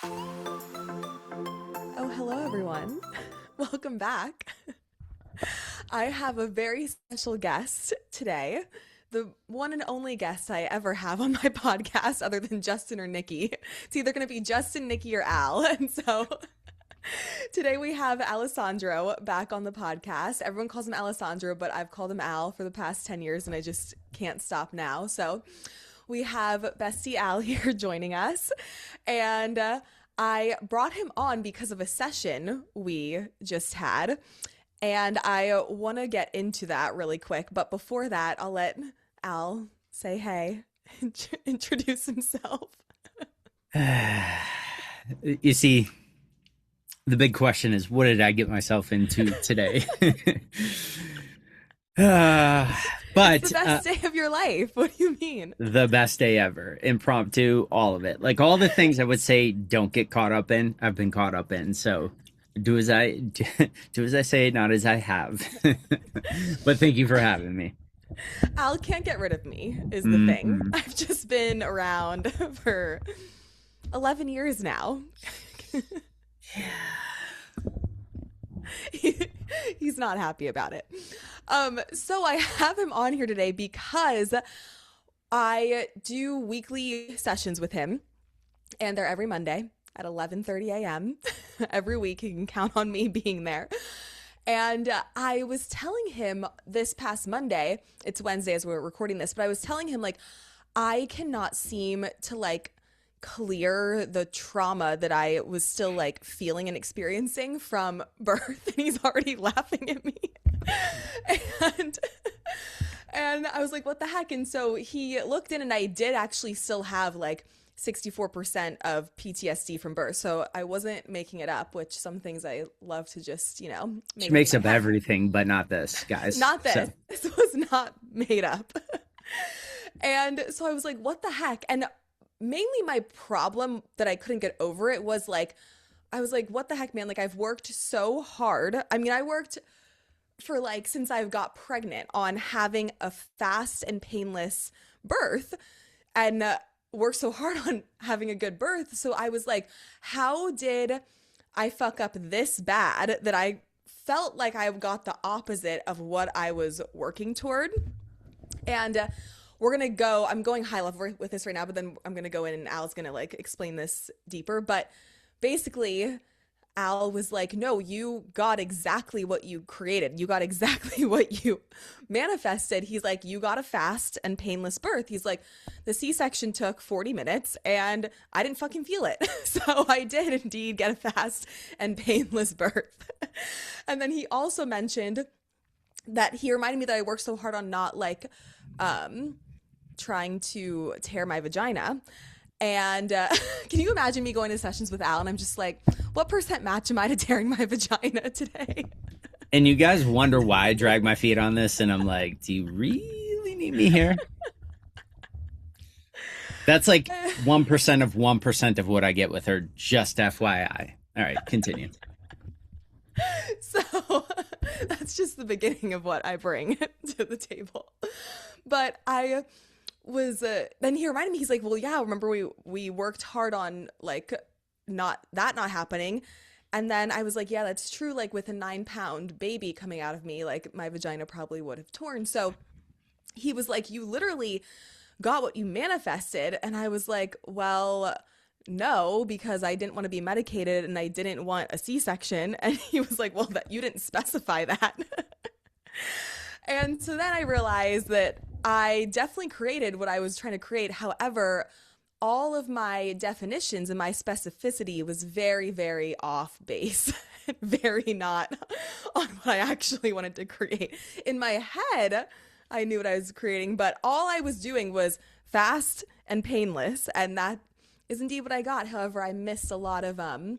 Oh, hello, everyone. Welcome back. I have a very special guest today, the one and only guest I ever have on my podcast, other than Justin or Nikki. It's either going to be Justin, Nikki, or Al. And so today we have Alessandro back on the podcast. Everyone calls him Alessandro, but I've called him Al for the past 10 years and I just can't stop now. So we have Bestie Al here joining us. And I brought him on because of a session we just had. And I want to get into that really quick. But before that, I'll let Al say hey, introduce himself. You see, the big question is, what did I get myself into today? But It's the best day of your life. What do you mean? the best day ever, impromptu, all of it. Like all the things I would say don't get caught up in, I've been caught up in. So do as I do as I say, not as I have. But thank you for having me. Al can't get rid of me, is the thing. Mhm. I've just been around for 11 years now. He, he's not happy about it. So I have him on here today because I do weekly sessions with him, and they're every Monday at 11:30 a.m. Every week. You can count on me being there. And I was telling him this past Monday, it's Wednesday as we're recording this, but I was telling him, like, I cannot seem to, like, clear the trauma that I was still, like, feeling and experiencing from birth. And he's already laughing at me. and and I was like, what the heck? And so he looked in and I did actually still have like 64% of PTSD from birth. So I wasn't making it up, which some things I love to just, She make up in makes my up head. everything, but not this, guys. Not this. So This was not made up. And so I was like, what the heck? And mainly my problem that I couldn't get over it was like, I was like, what the heck, man? Like, I've worked so hard. I mean, I worked for like since I got pregnant on having a fast and painless birth and worked so hard on having a good birth. So I was like, how did I fuck up this bad that I felt like I got the opposite of what I was working toward? And I'm going high level with this right now, but then I'm going to go in and Al's going to like explain this deeper. But basically, Al was like, no, you got exactly what you created. You got exactly what you manifested. He's like, you got a fast and painless birth. He's like, the C-section took 40 minutes and I didn't fucking feel it. So I did indeed get a fast and painless birth. And then he also mentioned that he reminded me that I worked so hard on not like trying to tear my vagina. And can you imagine me going to sessions with Al and I'm just like, what percent match am I to tearing my vagina today? and you guys wonder why I drag my feet on this, and I'm like, do you really need me here? That's like 1% of 1% of what I get with her, just FYI. All right, continue. So that's just the beginning of what I bring to the table. But I was then he reminded me, he's like, well, yeah, remember we worked hard on like not happening. And then I was like, yeah, that's true. Like with a 9-pound baby coming out of me, like my vagina probably would have torn. So he was like, you literally got what you manifested. And I was like, well, no, because I didn't want to be medicated and I didn't want a C-section. And he was like, well, that you didn't specify that. And so then I realized that I definitely created what I was trying to create. However, all of my definitions and my specificity was very, very off base, very not on what I actually wanted to create. In my head, I knew what I was creating, but all I was doing was fast and painless, and that is indeed what I got. However, I missed a lot of Everything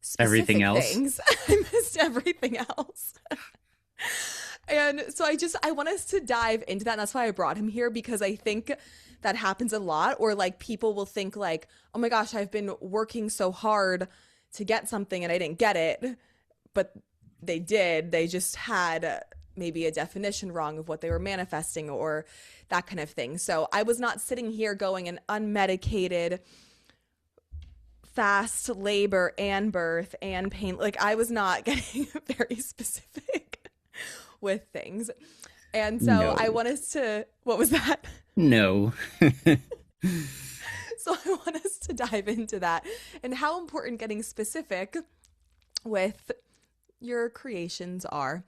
specific else. things. I missed everything else. And so I want us to dive into that. And that's why I brought him here, because I think that happens a lot. Or like people will think like, oh my gosh, I've been working so hard to get something and I didn't get it. But they did. They just had maybe a definition wrong of what they were manifesting or that kind of thing. So I was not sitting here going an unmedicated fast labor and birth and pain. Like I was not getting very specific with things. And so I No, want us to, what was that? no. So I want us to dive into that and how important getting specific with your creations are.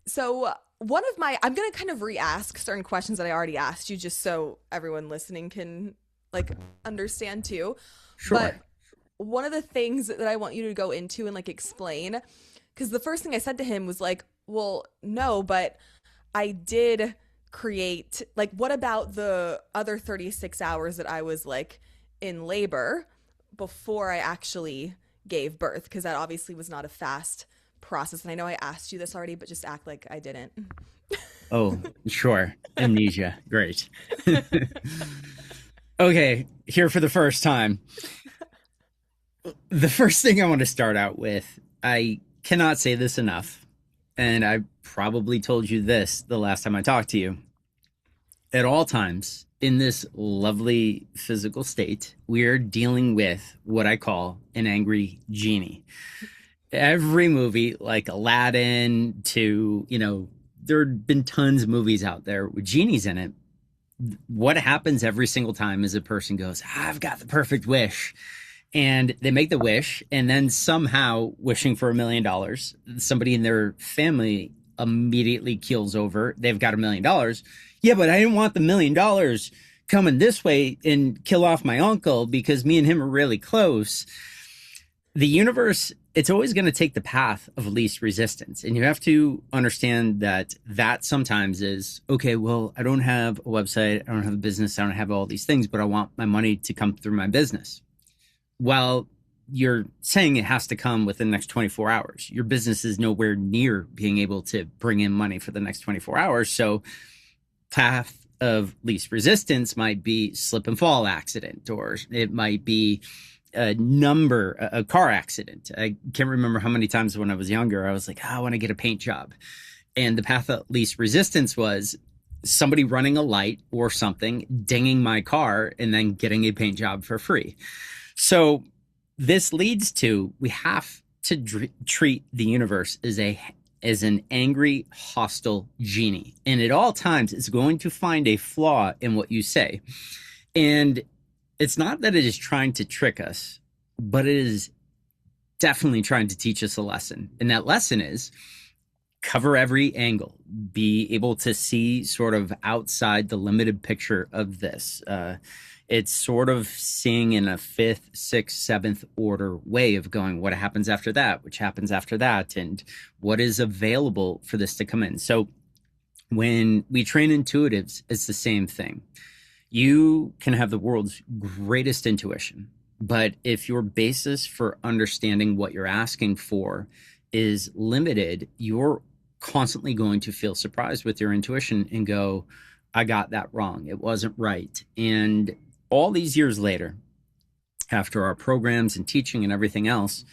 So one of my, I'm going to kind of re-ask certain questions that I already asked you just so everyone listening can like understand too. But Sure. one of the things that I want you to go into and like explain, because the first thing I said to him was like, well, no, but I did create, like, what about the other 36 hours that I was like in labor before I actually gave birth? Because that obviously was not a fast process. And I know I asked you this already, but just act like I didn't. Oh, sure. Amnesia. Great. Okay, here for the first time. The first thing I want to start out with, I cannot say this enough, and I probably told you this the last time I talked to you. At all times in this lovely physical state, we're dealing with what I call an angry genie. Every movie, like Aladdin to, there have been tons of movies out there with genies in it. What happens every single time is a person goes, I've got the perfect wish. And they make the wish, and then somehow wishing for $1 million, somebody in their family immediately keels over. They've got $1 million. Yeah, but I didn't want the $1 million coming this way and kill off my uncle because me and him are really close. The universe, it's always going to take the path of least resistance. And you have to understand that that sometimes is, okay, well, I don't have a website, I don't have a business, I don't have all these things, but I want my money to come through my business. Well, you're saying it has to come within the next 24 hours. Your business is nowhere near being able to bring in money for the next 24 hours. So path of least resistance might be slip and fall accident, or it might be a car accident. I can't remember how many times when I was younger, I was like, I want to get a paint job. And the path of least resistance was somebody running a light or something, dinging my car, and then getting a paint job for free. So this leads to, we have to treat the universe as an angry, hostile genie. And at all times, it's going to find a flaw in what you say. And it's not that it is trying to trick us, but it is definitely trying to teach us a lesson. And that lesson is cover every angle, be able to see sort of outside the limited picture of this. It's sort of seeing in a fifth, sixth, seventh order way of going, what happens after that, which happens after that, and what is available for this to come in. So when we train intuitives, it's the same thing. You can have the world's greatest intuition, but if your basis for understanding what you're asking for is limited, you're constantly going to feel surprised with your intuition and go, I got that wrong. It wasn't right. And all these years later, after our programs and teaching and everything else,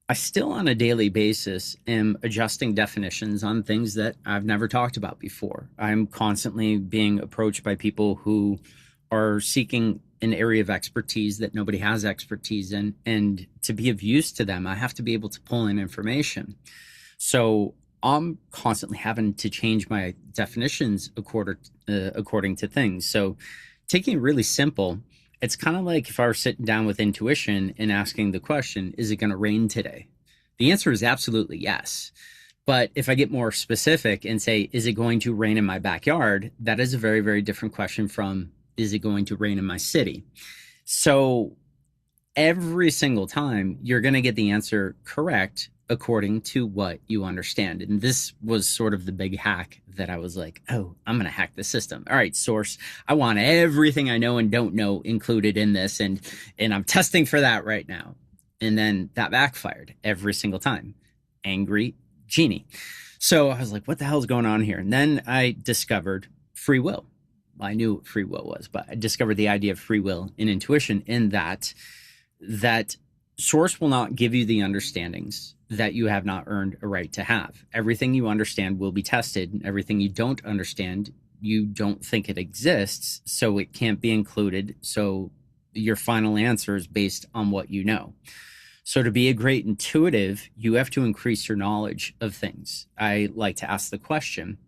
I still on a daily basis am adjusting definitions on things that I've never talked about before. I'm constantly being approached by people who are seeking an area of expertise that nobody has expertise in. And to be of use to them, I have to be able to pull in information. So I'm constantly having to change my definitions according to things. So taking it really simple, it's kind of like if I were sitting down with intuition and asking the question, is it going to rain today? The answer is absolutely yes. But if I get more specific and say, is it going to rain in my backyard? That is a very, very different question from, is it going to rain in my city? So every single time you're going to get the answer correct according to what you understand. And this was sort of the big hack that I was like, oh, I'm going to hack the system. All right, source, I want everything I know and don't know included in this. And I'm testing for that right now. And then that backfired every single time. Angry genie. So I was like, what the hell is going on here? And then I discovered free will. I knew what free will was, but I discovered the idea of free will and intuition in that source will not give you the understandings that you have not earned a right to have. Everything you understand will be tested, and everything you don't understand, you don't think it exists, so it can't be included. So your final answer is based on what you know. So to be a great intuitive, you have to increase your knowledge of things. I like to ask the question,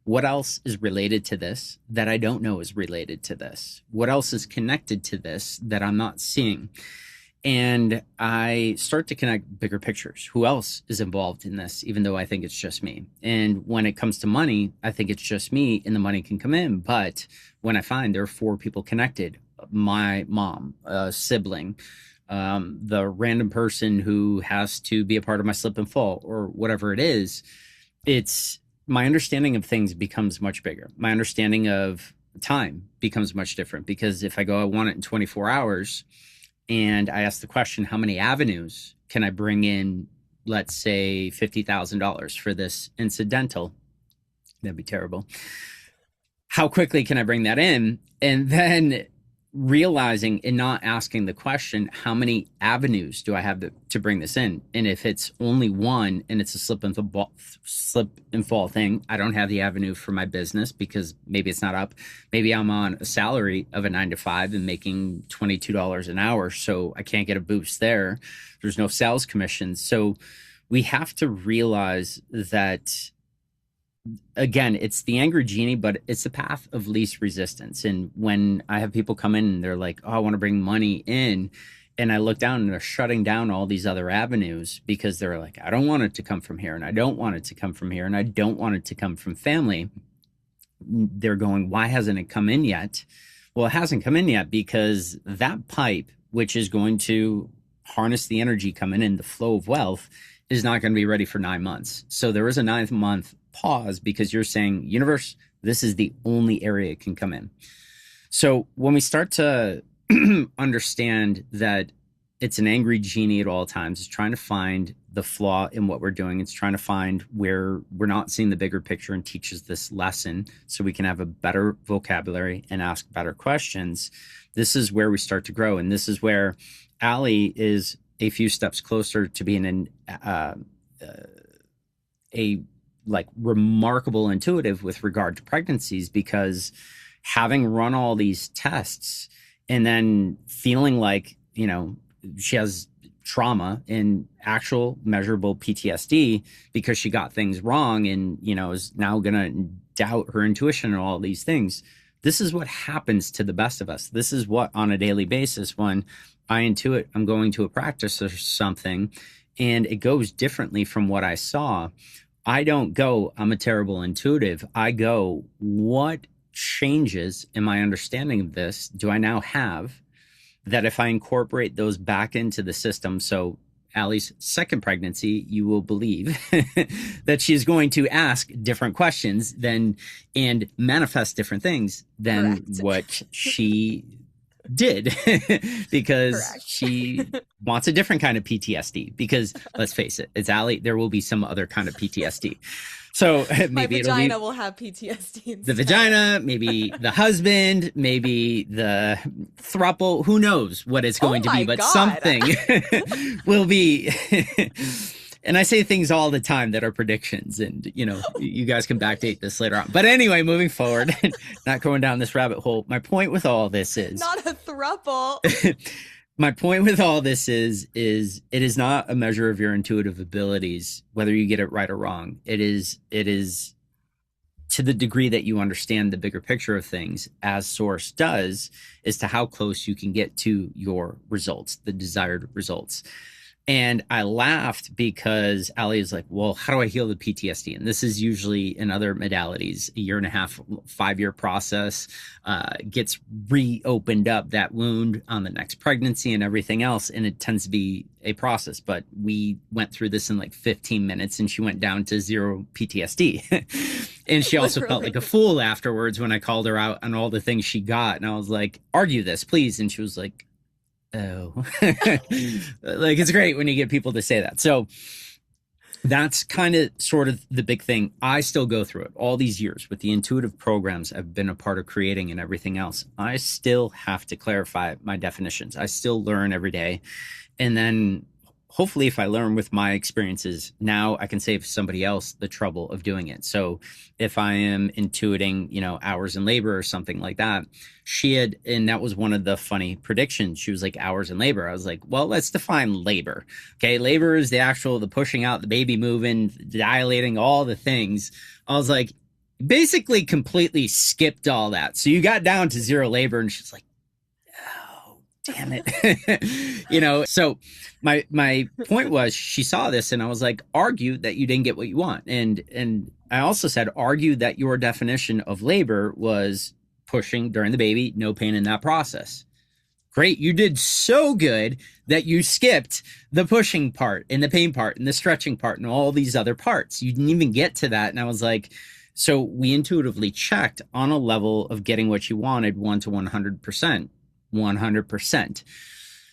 what else is related to this that I don't know is related to this? What else is connected to this that I'm not seeing? And I start to connect bigger pictures. Who else is involved in this, even though I think it's just me? And when it comes to money, I think it's just me and the money can come in. But when I find there are four people connected, my mom, a sibling, the random person who has to be a part of my slip and fall or whatever it is, it's my understanding of things becomes much bigger. My understanding of time becomes much different because if I go, I want it in 24 hours, and I ask the question, how many avenues can I bring in, let's say $50,000 for this incidental? That'd be terrible. How quickly can I bring that in? And then realizing and not asking the question, how many avenues do I have to bring this in? And if it's only one and it's a slip and fall thing, I don't have the avenue for my business because maybe it's not up. Maybe I'm on a salary of a 9-to-5 and making $22 an hour. So I can't get a boost there. There's no sales commissions. So we have to realize that, again, it's the angry genie, but it's the path of least resistance. And when I have people come in and they're like, oh, I want to bring money in, and I look down and they're shutting down all these other avenues because they're like, I don't want it to come from here, and I don't want it to come from here, and I don't want it to come from family. They're going, why hasn't it come in yet? Well, it hasn't come in yet because that pipe, which is going to harness the energy coming in, the flow of wealth, is not going to be ready for 9 months. So there is a 9th-month pause because you're saying, universe, this is the only area it can come in. So when we start to understand that it's an angry genie at all times, it's trying to find the flaw in what we're doing. It's trying to find where we're not seeing the bigger picture and teaches this lesson so we can have a better vocabulary and ask better questions. This is where we start to grow. And this is where Allie is a few steps closer to being a like remarkable intuitive with regard to pregnancies, because having run all these tests and then feeling like, you know, she has trauma and actual measurable PTSD because she got things wrong and, you know, is now going to doubt her intuition and all these things. This is what happens to the best of us. This is what on a daily basis, when I intuit I'm going to a practice or something and it goes differently from what I saw, I don't go, I'm a terrible intuitive. I go, what changes in my understanding of this do I now have that if I incorporate those back into the system? So Allie's second pregnancy, you will believe that she's going to ask different questions than and manifest different things than Correct. what she did because Correct. she wants a different kind of PTSD, because let's face it, it's Allie, there will be some other kind of PTSD. So My maybe vagina will have PTSD the instead. vagina, maybe the husband, maybe the throuple, who knows what it's going to be, but God. something will be. And I say things all the time that are predictions, and, you know, you guys can backdate this later on. But anyway, moving forward, not going down this rabbit hole. My point with all this is Not a throuple. my point with all this is it is not a measure of your intuitive abilities, whether you get it right or wrong. It is to the degree that you understand the bigger picture of things, as Source does, as to how close you can get to your results, the desired results. And I laughed because Allie is like, well, how do I heal the PTSD? And this is usually in other modalities, a 1.5, 5-year process, gets reopened up that wound on the next pregnancy and everything else. And it tends to be a process. But we went through this in like 15 minutes and she went down to 0 PTSD. And she also felt like a fool afterwards when I called her out on all the things she got. And I was like, argue this, please. And she was like, oh, like, it's great when you get people to say that. So that's kind of sort of the big thing. I still go through it all these years with the intuitive programs I've been a part of creating and everything else. I still have to clarify my definitions. I still learn every day. And then hopefully if I learn with my experiences, now I can save somebody else the trouble of doing it. So if I am intuiting, hours in labor or something like that, and that was one of the funny predictions. She was like, hours in labor. I was like, well, let's define labor. Okay. Labor is the pushing out, the baby moving, dilating, all the things. I was like, basically completely skipped all that. So you got down to zero labor, and she's like, oh, damn it. So my point was, she saw this, and I was like, argue that you didn't get what you want. And I also said, argue that your definition of labor was pushing during the baby, no pain in that process. Great. You did so good that you skipped the pushing part and the pain part and the stretching part and all these other parts. You didn't even get to that. And I was like, so we intuitively checked on a level of getting what you wanted, 1 to 100%, 100%.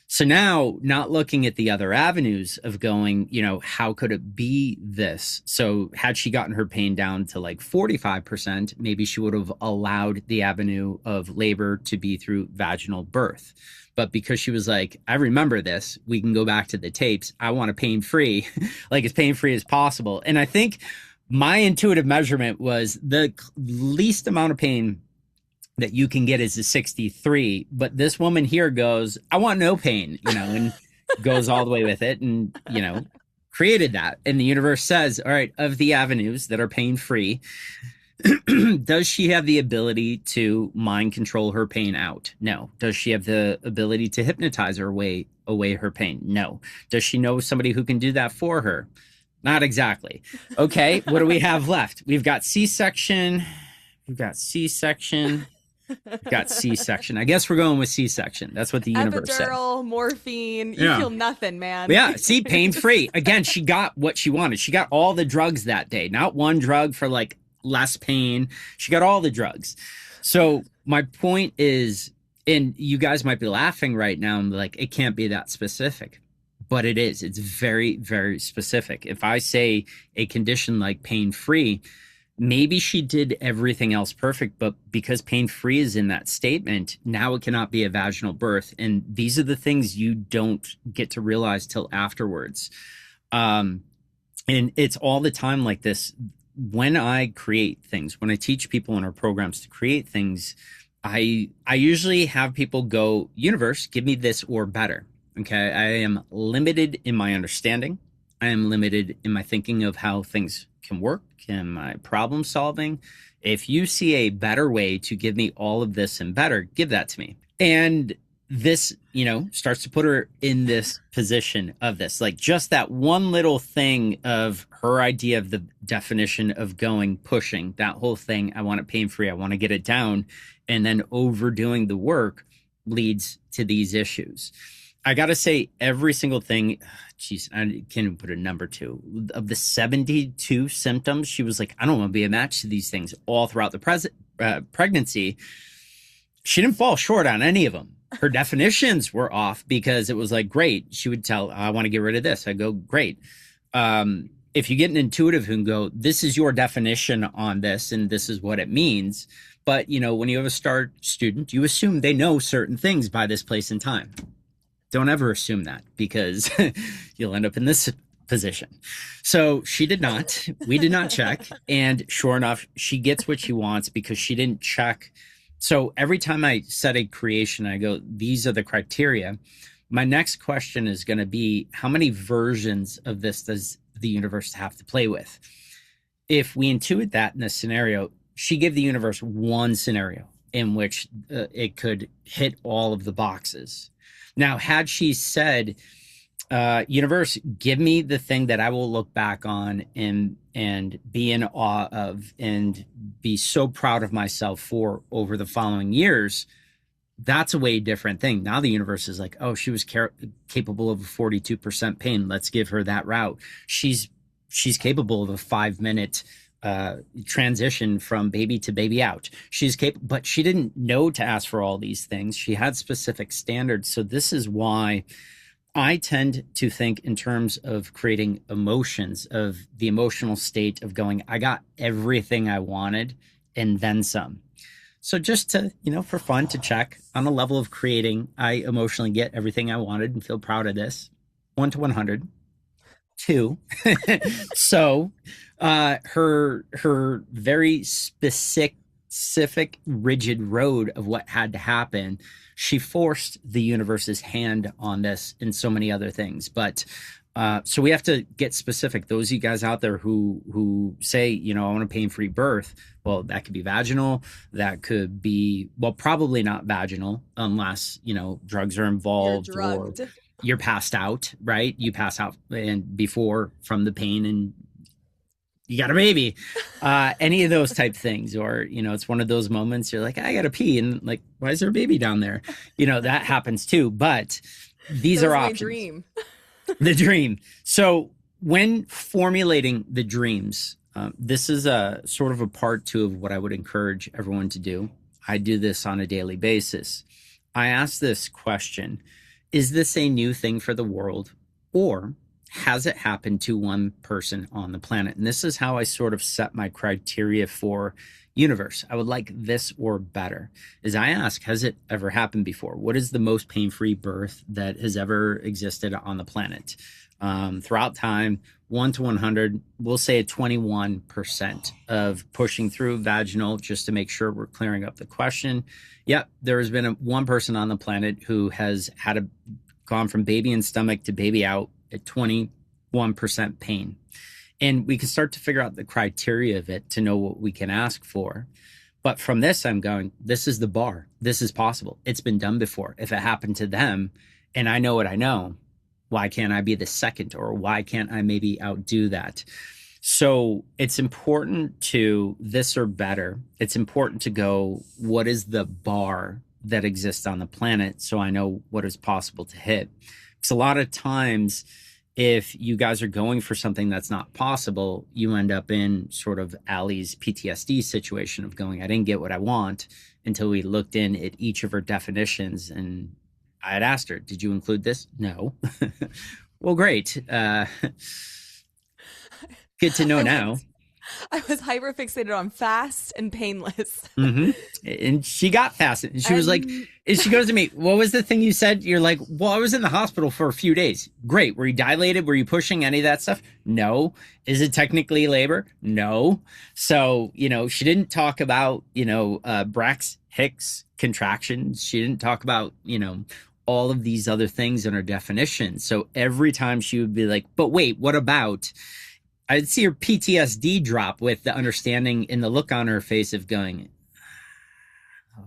So now, not looking at the other avenues of going, how could it be this? So had she gotten her pain down to like 45%, maybe she would have allowed the avenue of labor to be through vaginal birth. But because she was like, I remember this, we can go back to the tapes. I want a pain-free, like as pain-free as possible. And I think my intuitive measurement was the least amount of pain that you can get is a 63. But this woman here goes, I want no pain, and goes all the way with it and, created that. And the universe says, all right, of the avenues that are pain-free, does she have the ability to mind control her pain out? No. Does she have the ability to hypnotize her away her pain? No. Does she know somebody who can do that for her? Not exactly. Okay, what do we have left? We've got C-section. We've got C-section. Got C-section. I guess we're going with C-section. That's what the universe said. Epidural, morphine. You feel nothing, man. Yeah. See, pain-free. Again, she got what she wanted. She got all the drugs that day. Not one drug for like less pain. She got all the drugs. So my point is, and you guys might be laughing right now and like, it can't be that specific. But it is. It's very, very specific. If I say a condition like pain-free, maybe she did everything else perfect, but because pain-free is in that statement, now it cannot be a vaginal birth. And these are the things you don't get to realize till afterwards. And it's all the time like this. When I create things, when I teach people in our programs to create things, I usually have people go, universe, give me this or better. Okay, I am limited in my understanding. I am limited in my thinking of how things can work and my problem solving. If you see a better way to give me all of this and better, give that to me. And this, starts to put her in this position of this, like just that one little thing of her idea of the definition of pushing, that whole thing. I want it pain-free. I want to get it down. And then overdoing the work leads to these issues. I got to say, every single thing, geez, I can't even put a number to. Of the 72 symptoms, she was like, I don't want to be a match to these things all throughout the pregnancy. She didn't fall short on any of them. Her definitions were off because it was like, great. She would tell, I want to get rid of this. I go, great. If you get an intuitive who can go, this is your definition on this, and this is what it means. But, when you have a STAR student, you assume they know certain things by this place and time. Don't ever assume that, because you'll end up in this position. So she did not. We did not check. And sure enough, she gets what she wants because she didn't check. So every time I set a creation, I go, these are the criteria. My next question is going to be, how many versions of this does the universe have to play with? If we intuit that in this scenario, she gave the universe one scenario in which it could hit all of the boxes. Now, had she said, universe, give me the thing that I will look back on and be in awe of and be so proud of myself for over the following years, that's a way different thing. Now the universe is like, oh, she was capable of a 42% pain. Let's give her that route. She's capable of a 5-minute transition from baby to baby out. She's capable, but she didn't know to ask for all these things. She had specific standards. So this is why I tend to think in terms of creating emotions, of the emotional state of going, I got everything I wanted and then some. So just to, for fun, to check on a level of creating, I emotionally get everything I wanted and feel proud of this. 1 to 100. Two. So her very specific rigid road of what had to happen, she forced the universe's hand on this and so many other things. But so we have to get specific. Those of you guys out there who say, you know, I want a pain-free birth, well, that could be vaginal. That could be, well, probably not vaginal unless, you know, drugs are You're involved or drugged. you're passed out, right? You pass out and before from the pain and you got a baby. Any of those type things, or, you know, it's one of those moments you're like, I gotta pee. And like, why is there a baby down there? You know, that happens too. But these That are was my options. dream. The dream. So when formulating the dreams, this is a sort of a part two of what I would encourage everyone to do. I do this on a daily basis. I ask this question: is this a new thing for the world, or has it happened to one person on the planet? And this is how I sort of set my criteria for universe. I would like this or better. Is I ask, has it ever happened before? What is the most pain-free birth that has ever existed on the planet? Throughout time, 1 to 100, we'll say a 21% of pushing through vaginal, just to make sure we're clearing up the question. Yep, there has been one person on the planet who has gone from baby in stomach to baby out at 21% pain. And we can start to figure out the criteria of it to know what we can ask for. But from this, I'm going, this is the bar. This is possible. It's been done before. If it happened to them and I know what I know, why can't I be the second? Or why can't I maybe outdo that? So it's important to this or better. It's important to go, what is the bar that exists on the planet, so I know what is possible to hit? Because a lot of times, if you guys are going for something that's not possible, you end up in sort of Allie's PTSD situation of going, I didn't get what I want, until we looked in at each of her definitions. And I had asked her, did you include this? No. Well, great. Good to know now. I was hyper fixated on fast and painless. Mm-hmm. And she got fast. And she was like, And and she goes to me, what was the thing you said? You're like, well, I was in the hospital for a few days. Great. Were you dilated? Were you pushing any of that stuff? No. Is it technically labor? No. So, you know, she didn't talk about, you know, Brax Hicks contractions. She didn't talk about, you know, all of these other things in her definition. So every time she would be like, but wait, what about? I'd see her PTSD drop with the understanding in the look on her face of going,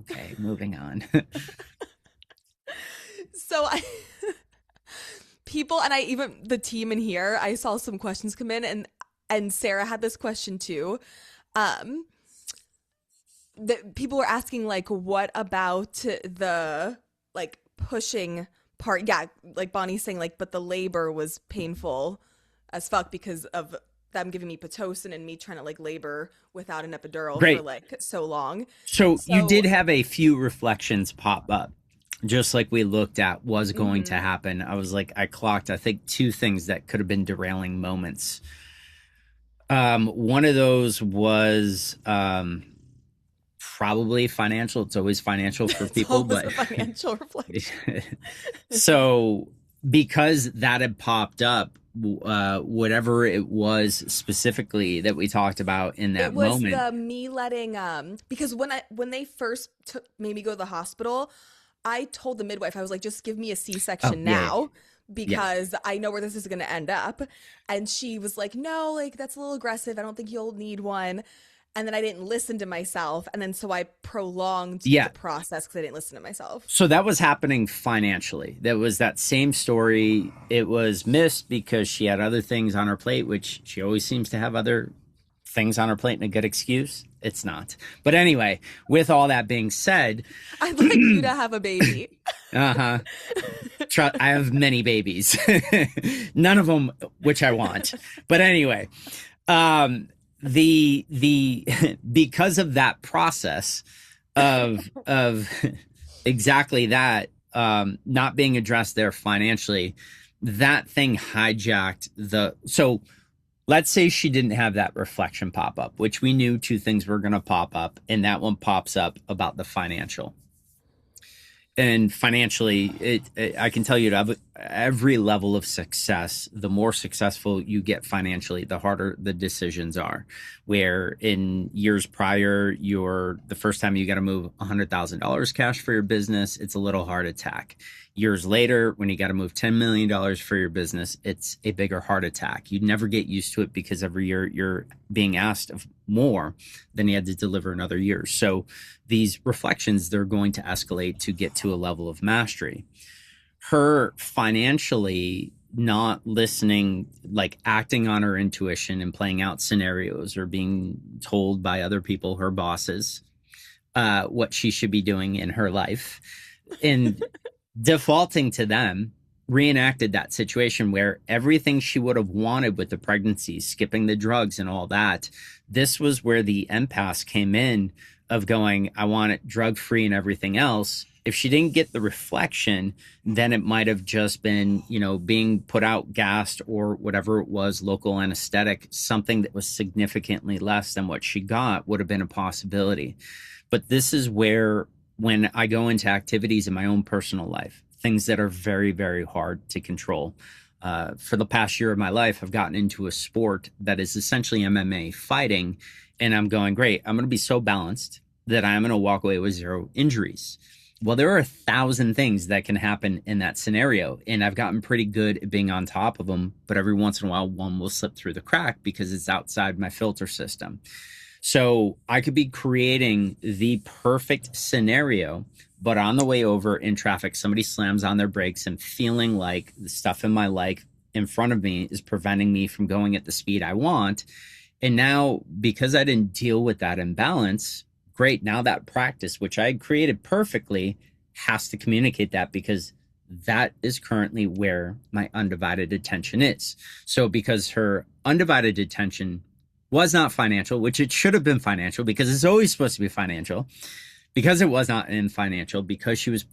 okay, moving on. so I people and I even the team in here, I saw some questions come in and Sarah had this question too. That people were asking like what about the like pushing part? Yeah, like Bonnie's saying like but the labor was painful as fuck because of them giving me Pitocin and me trying to like labor without an epidural Great. for like so long. So you So, did have a few reflections pop up, just like we looked at was going to happen. I was like, I clocked, I think, two things that could have been derailing moments. One of those was probably financial. It's always financial for it's people, always but a financial reflection. so because that had popped up, whatever it was specifically that we talked about in that It was moment. the me letting because when they first made me go to the hospital, I told the midwife, I was like, just give me a Oh, C-section yeah, yeah, now yeah. because I know where this is going to end up. And she was like, no, like that's a little aggressive. I don't think you'll need one. And then I didn't listen to myself. And then so I prolonged Yeah. the process because I didn't listen to myself. So that was happening financially. That was that same story. It was missed because she had other things on her plate, which she always seems to have other things on her plate and a good excuse. It's not. But anyway, with all that being said, I'd like you to have a baby. uh-huh. I have many babies. None of them which I want. But anyway, the because of that process of exactly that not being addressed there financially, that thing hijacked so let's say she didn't have that reflection pop up, which we knew two things were going to pop up, and that one pops up about the financial. And financially, I can tell you at every level of success, the more successful you get financially, the harder the decisions are. Where in years prior, the first time you got to move $100,000 cash for your business, it's a little heart attack. Years later, when you got to move $10 million for your business, it's a bigger heart attack. You never get used to it because every year you're being asked of more than you had to deliver in other years. So these reflections, they're going to escalate to get to a level of mastery. Her financially not listening, like acting on her intuition and playing out scenarios or being told by other people, her bosses, what she should be doing in her life, and defaulting to them, reenacted that situation where everything she would have wanted with the pregnancy, skipping the drugs and all that, this was where the empath came in of going, I want it drug free and everything else. If she didn't get the reflection, then it might have just been, being put out, gassed, or whatever it was, local anesthetic, something that was significantly less than what she got would have been a possibility. But this is where, when I go into activities in my own personal life, things that are very, very hard to control. For the past year of my life, I've gotten into a sport that is essentially MMA fighting. And I'm going, great, I'm going to be so balanced that I'm going to walk away with 0 injuries. Well, there are 1,000 things that can happen in that scenario. And I've gotten pretty good at being on top of them. But every once in a while, one will slip through the crack because it's outside my filter system. So I could be creating the perfect scenario, but on the way over in traffic, somebody slams on their brakes and feeling like the stuff in my life in front of me is preventing me from going at the speed I want. And now, because I didn't deal with that imbalance, great, now that practice, which I had created perfectly, has to communicate that, because that is currently where my undivided attention is. So because her undivided attention was not financial, which it should have been financial because it's always supposed to be financial, because it was not in financial, because she was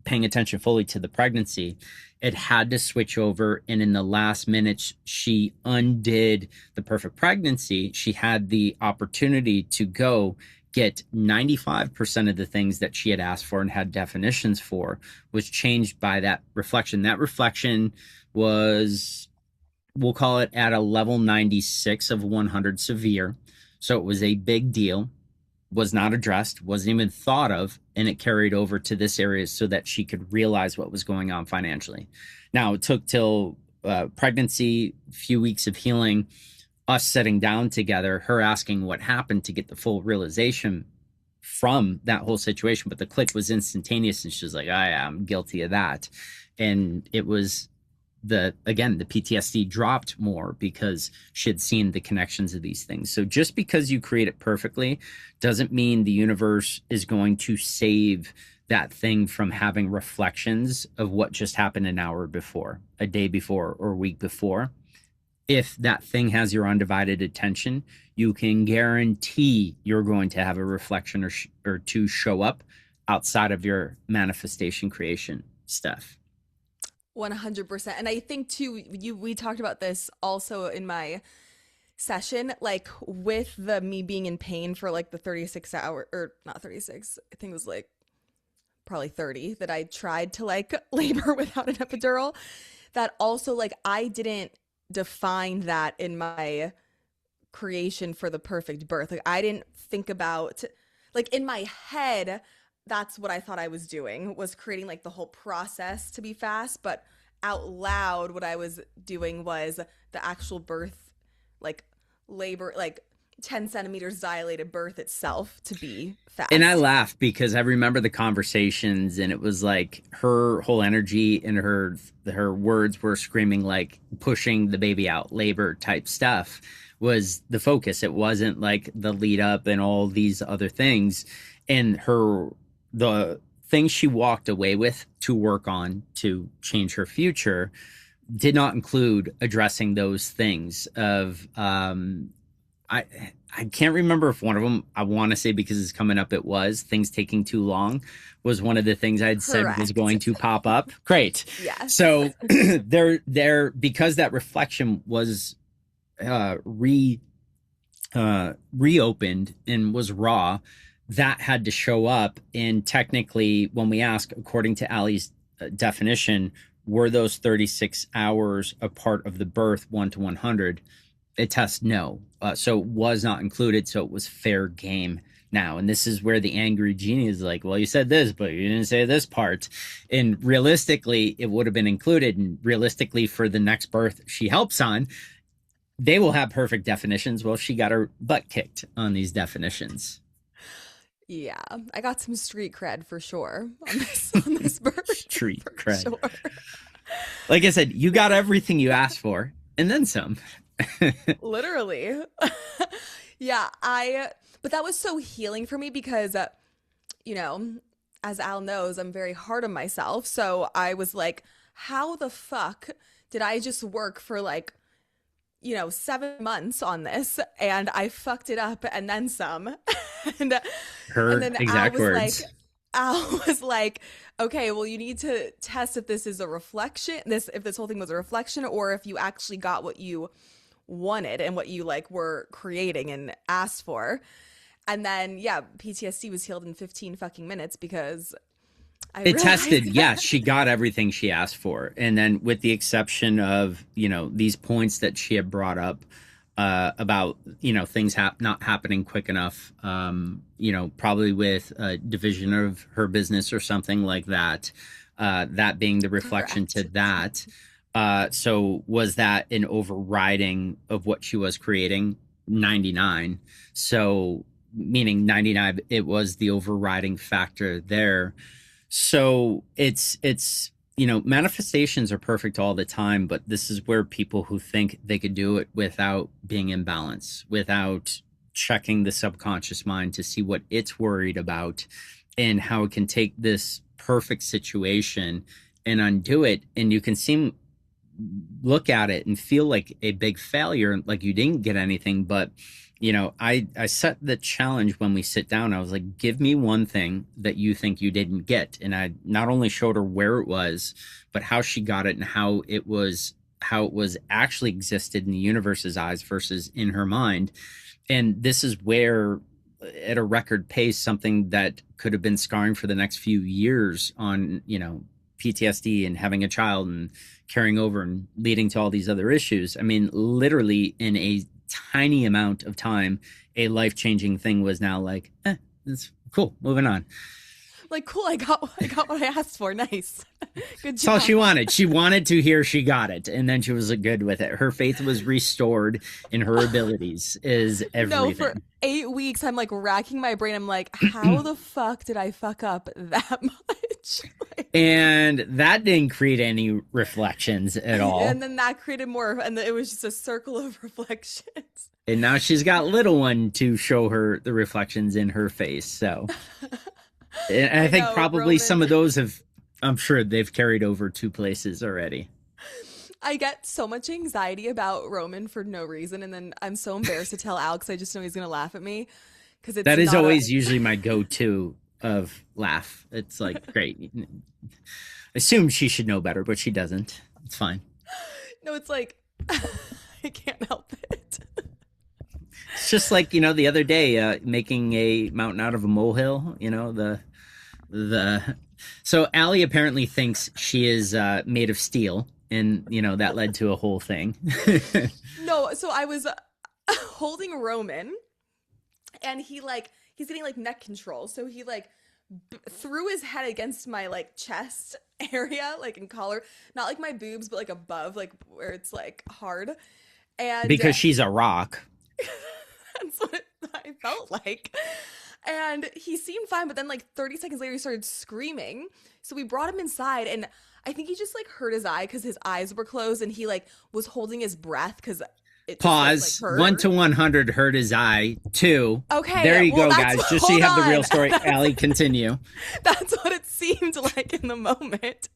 paying attention fully to the pregnancy, it had to switch over. And in the last minutes, she undid the perfect pregnancy. She had the opportunity to go get 95% of the things that she had asked for and had definitions for, was changed by that reflection. That reflection was, we'll call it, at a level 96 of 100 severe. So it was a big deal, was not addressed, wasn't even thought of, and it carried over to this area so that she could realize what was going on financially. Now, it took till pregnancy, a few weeks of healing, us sitting down together, her asking what happened to get the full realization from that whole situation. But the click was instantaneous, and she was like, I'm guilty of that. And it was the PTSD dropped more because she had seen the connections of these things. So just because you create it perfectly doesn't mean the universe is going to save that thing from having reflections of what just happened an hour before, a day before, or a week before. If that thing has your undivided attention, you can guarantee you're going to have a reflection or two show up outside of your manifestation creation stuff. 100%. And I think too, we talked about this also in my session, like with the me being in pain for like the 36 hour, or not 36, I think it was like probably 30, that I tried to like labor without an epidural. That also, like, I didn't define that in my creation for the perfect birth. Like, I didn't think about, like, in my head, that's what I thought I was doing, was creating like the whole process to be fast, but out loud what I was doing was the actual birth, like labor, like 10 centimeters dilated birth itself to be fast. And I laughed because I remember the conversations, and it was like her whole energy and her words were screaming, like pushing the baby out, labor type stuff was the focus. It wasn't like the lead up and all these other things. And the things she walked away with to work on to change her future did not include addressing those things of, I can't remember if one of them, I want to say because it's coming up, it was things taking too long was one of the things I'd said was going to pop up. Great. Yes. So there, because that reflection was reopened and was raw, that had to show up. And technically, when we ask, according to Allie's definition, were those 36 hours a part of the birth 1 to 100? It tests no. So it was not included. So it was fair game now. And this is where the angry genie is like, well, you said this, but you didn't say this part. And realistically, it would have been included. And realistically, for the next birth she helps on, they will have perfect definitions. Well, she got her butt kicked on these definitions. Yeah, I got some street cred for sure on this bird Street for cred. sure. Like I said, you got everything you asked for and then some. Literally. Yeah, but that was so healing for me because you know, as Al knows, I'm very hard on myself. So I was like, how the fuck did I just work for like, 7 months on this and I fucked it up and then some. and Her and then exact words. Al was like, okay, well, you need to test if this is a reflection, if this whole thing was a reflection, or if you actually got what you wanted and what you like were creating and asked for. And then, yeah, PTSD was healed in 15 fucking minutes because It tested, yes, she got everything she asked for. And then with the exception of, these points that she had brought up about, things not happening quick enough, probably with a division of her business or something like that, that being the reflection to that. So was that an overriding of what she was creating? 99. So meaning 99, it was the overriding factor there. So it's manifestations are perfect all the time, but this is where people who think they could do it without being in balance, without checking the subconscious mind to see what it's worried about and how it can take this perfect situation and undo it. And you can look at it and feel like a big failure, like you didn't get anything. But I set the challenge when we sit down. I was like, give me one thing that you think you didn't get. And I not only showed her where it was, but how she got it and how it was actually existed in the universe's eyes versus in her mind. And this is where, at a record pace, something that could have been scarring for the next few years on, PTSD and having a child and carrying over and leading to all these other issues. I mean, literally in a tiny amount of time, a life-changing thing was now like, it's cool, moving on. Like, cool, I got what I asked for. Nice. Good job. That's all she wanted. She wanted to hear she got it, and then she was good with it. Her faith was restored in her abilities, is everything. No, for 8 weeks, I'm like racking my brain. I'm like, how the fuck did I fuck up that much? And that didn't create any reflections at all. And then that created more, and it was just a circle of reflections. And now she's got little one to show her the reflections in her face. So, and I think probably Roman, some of those I'm sure they've carried over to places already. I get so much anxiety about Roman for no reason, and then I'm so embarrassed to tell Alex. I just know he's gonna laugh at me because that is always usually my go-to of laugh. It's like, great. Assume she should know better, but she doesn't. It's fine. No, it's like I can't help it. It's just like, the other day, making a mountain out of a molehill, so Allie apparently thinks she is made of steel, and, that led to a whole thing. No, so I was holding Roman, and he's getting like neck control. So he threw his head against my like chest area, like in collar, not like my boobs, but like above, like where it's like hard. And because she's a rock. That's what I felt like. And he seemed fine, but then like 30 seconds later, he started screaming. So we brought him inside, and I think he just like hurt his eye because his eyes were closed, and he like was holding his breath because it pause. 1 to 100 hurt his eye. 2. Okay, there you go, guys. Just so you have the real story. Allie, continue. That's what it seemed like in the moment.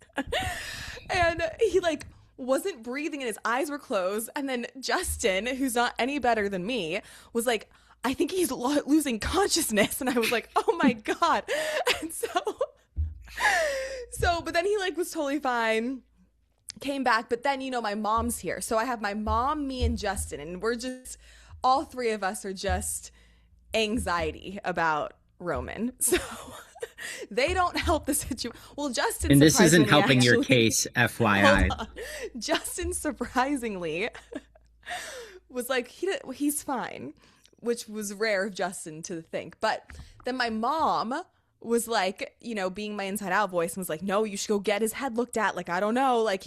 And he like wasn't breathing and his eyes were closed. And then Justin, who's not any better than me, was like, I think he's losing consciousness. And I was like, oh my God. And but then he like was totally fine, came back. But then, my mom's here. So I have my mom, me, and Justin. And we're just, all three of us are just anxiety about Roman. So they don't help the situation. Well, Justin And this isn't surprisingly helping your actually case, hold FYI. on. Justin surprisingly was like he's fine, which was rare of Justin to think. But then my mom was like, being my inside out voice and was like, no, you should go get his head looked at. Like, I don't know. Like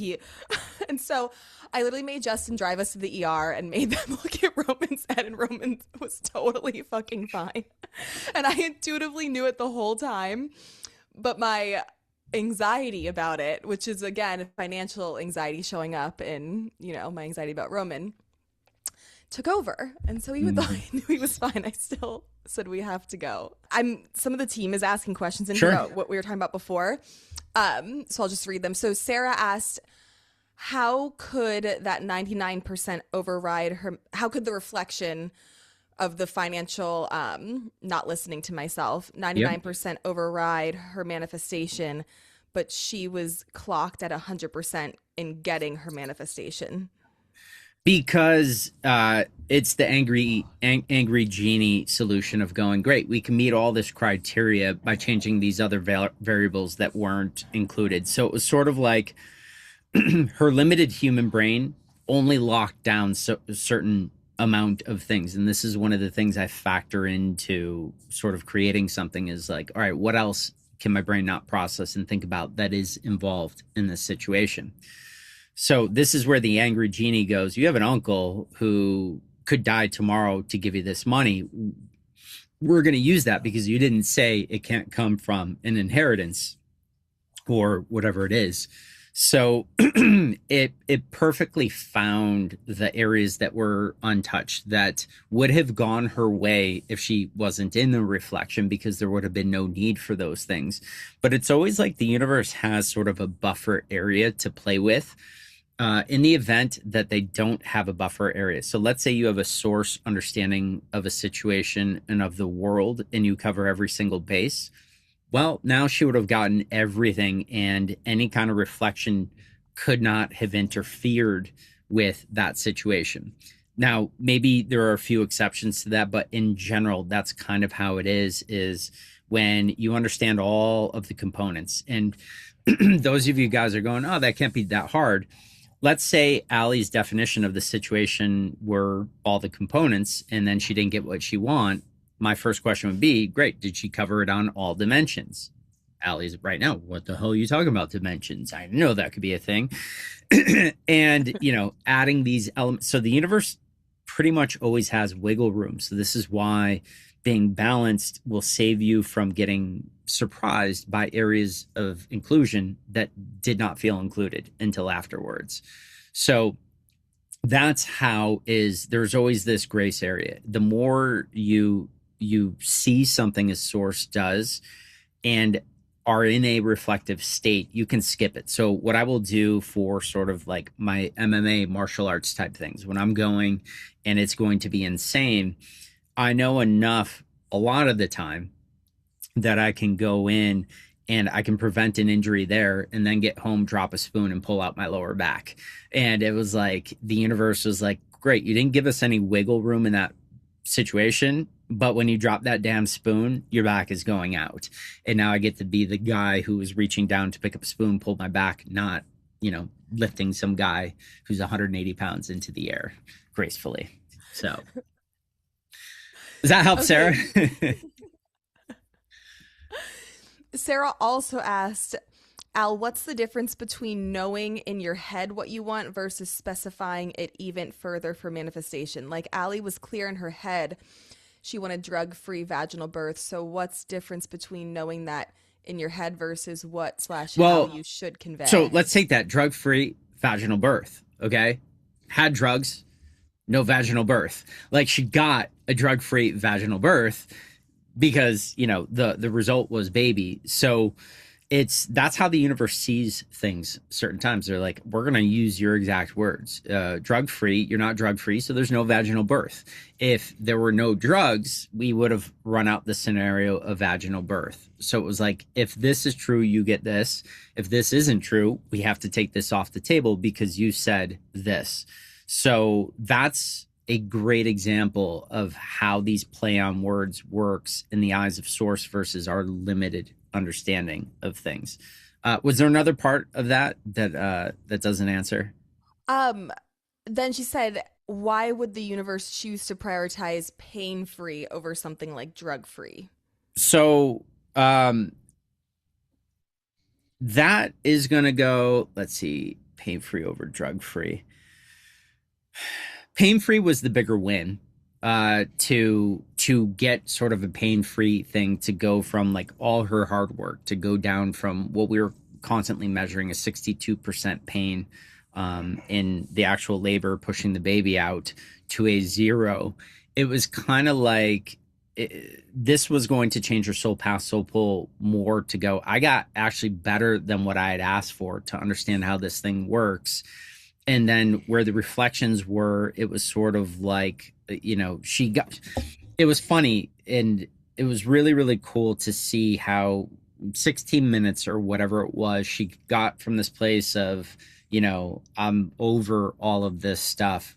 and so I literally made Justin drive us to the ER and made them look at Roman's head, and Roman was totally fucking fine. And I intuitively knew it the whole time. But my anxiety about it, which is again financial anxiety showing up in, my anxiety about Roman, took over. And so even though I knew he was fine, I still said we have to go. Some of the team is asking questions in here Sure. about what we were talking about before. So I'll just read them. So Sarah asked, how could that 99% override her? How could the reflection of the financial not listening to myself, Yep. 99% override her manifestation, but she was clocked at 100% in getting her manifestation? Because it's the angry genie solution of going, great, we can meet all this criteria by changing these other variables that weren't included. So it was sort of like her limited human brain only locked down a certain amount of things. And this is one of the things I factor into sort of creating something, is like, all right, what else can my brain not process and think about that is involved in this situation? So this is where the angry genie goes, you have an uncle who could die tomorrow to give you this money. We're going to use that because you didn't say it can't come from an inheritance or whatever it is. So it perfectly found the areas that were untouched that would have gone her way if she wasn't in the reflection, because there would have been no need for those things. But it's always like the universe has sort of a buffer area to play with in the event that they don't have a buffer area. So let's say you have a source understanding of a situation and of the world, and you cover every single base. Well, now she would have gotten everything, and any kind of reflection could not have interfered with that situation. Now, maybe there are a few exceptions to that, but in general, that's kind of how it is when you understand all of the components. And those of you guys are going, oh, that can't be that hard. Let's say Allie's definition of the situation were all the components, and then she didn't get what she want. My first question would be, great, did she cover it on all dimensions? Allie's right now, what the hell are you talking about dimensions? I know that could be a thing. And, adding these elements. So the universe pretty much always has wiggle room. So this is why being balanced will save you from getting surprised by areas of inclusion that did not feel included until afterwards. So that's how there's always this grace area. The more you see something as source does and are in a reflective state, you can skip it. So what I will do for sort of like my MMA martial arts type things, when I'm going and it's going to be insane, I know enough a lot of the time that I can go in and I can prevent an injury there and then get home, drop a spoon and pull out my lower back. And it was like, the universe was like, great, you didn't give us any wiggle room in that situation, but when you drop that damn spoon, your back is going out. And now I get to be the guy who was reaching down to pick up a spoon, pulled my back, not, lifting some guy who's 180 pounds into the air gracefully. So does that help, Okay. Sarah? Sarah also asked, Al, what's the difference between knowing in your head what you want versus specifying it even further for manifestation? Like Allie was clear in her head she wanted drug-free vaginal birth. So what's difference between knowing that in your head versus how you should convey? So let's take that drug-free vaginal birth. Okay. Had drugs, no vaginal birth. Like she got a drug-free vaginal birth because, the result was baby. So that's how the universe sees things. Certain times they're like, we're going to use your exact words, drug free. You're not drug free. So there's no vaginal birth. If there were no drugs, we would have run out the scenario of vaginal birth. So it was like, if this is true, you get this. If this isn't true, we have to take this off the table because you said this. So that's a great example of how these play on words works in the eyes of source versus our limited understanding of things. Was there another part of that doesn't answer? Um, then she said, why would the universe choose to prioritize pain-free over something like drug-free? So um, that is going to go. Let's see, pain free over drug free. Pain free was the bigger win. To get sort of a pain free thing to go from like all her hard work to go down from what we were constantly measuring a 62% pain in the actual labor pushing the baby out to a zero. It was kind of like this was going to change her soul path, soul pull more to go. I got actually better than what I had asked for to understand how this thing works. And then where the reflections were, it was sort of like, she got, it was funny. And it was really, really cool to see how 16 minutes or whatever it was, she got from this place of, I'm over all of this stuff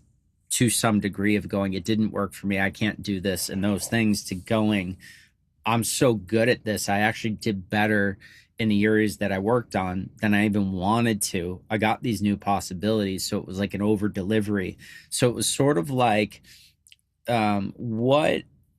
to some degree of going, it didn't work for me. I can't do this and those things to going, I'm so good at this. I actually did better in the areas that I worked on than I even wanted to. I got these new possibilities. So it was like an over delivery. So it was sort of like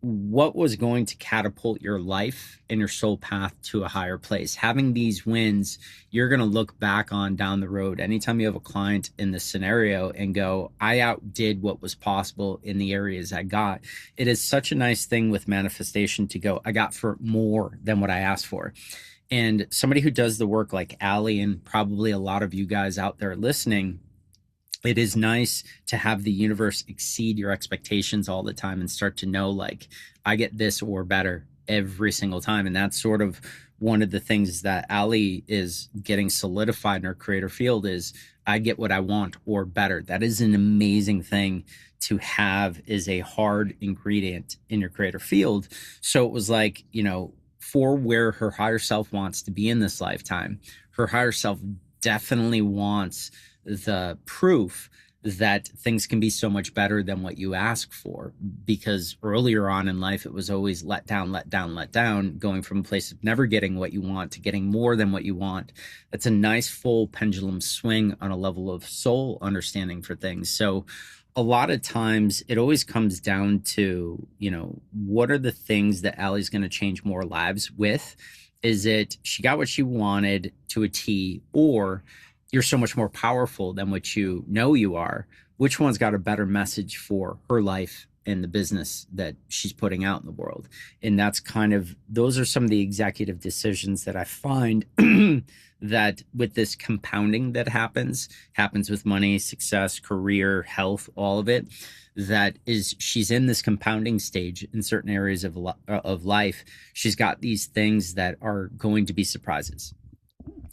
what was going to catapult your life and your soul path to a higher place. Having these wins, you're going to look back on down the road anytime you have a client in this scenario and go, I outdid what was possible in the areas I got. It is such a nice thing with manifestation to go, I got for more than what I asked for. And somebody who does the work like Allie and probably a lot of you guys out there listening, it is nice to have the universe exceed your expectations all the time and start to know, like, I get this or better every single time. And that's sort of one of the things that Ali is getting solidified in her creator field is I get what I want or better. That is an amazing thing to have, is a hard ingredient in your creator field. So it was like, for where her higher self wants to be in this lifetime, her higher self definitely wants the proof that things can be so much better than what you ask for. Because earlier on in life, it was always let down, let down, let down, going from a place of never getting what you want to getting more than what you want. That's a nice full pendulum swing on a level of soul understanding for things. So a lot of times it always comes down to, what are the things that Allie's going to change more lives with? Is it she got what she wanted to a T, or you're so much more powerful than what you know you are? Which one's got a better message for her life and the business that she's putting out in the world? And that's those are some of the executive decisions that I find that with this compounding that happens with money, success, career, health, all of it, that is, she's in this compounding stage in certain areas of life. She's got these things that are going to be surprises.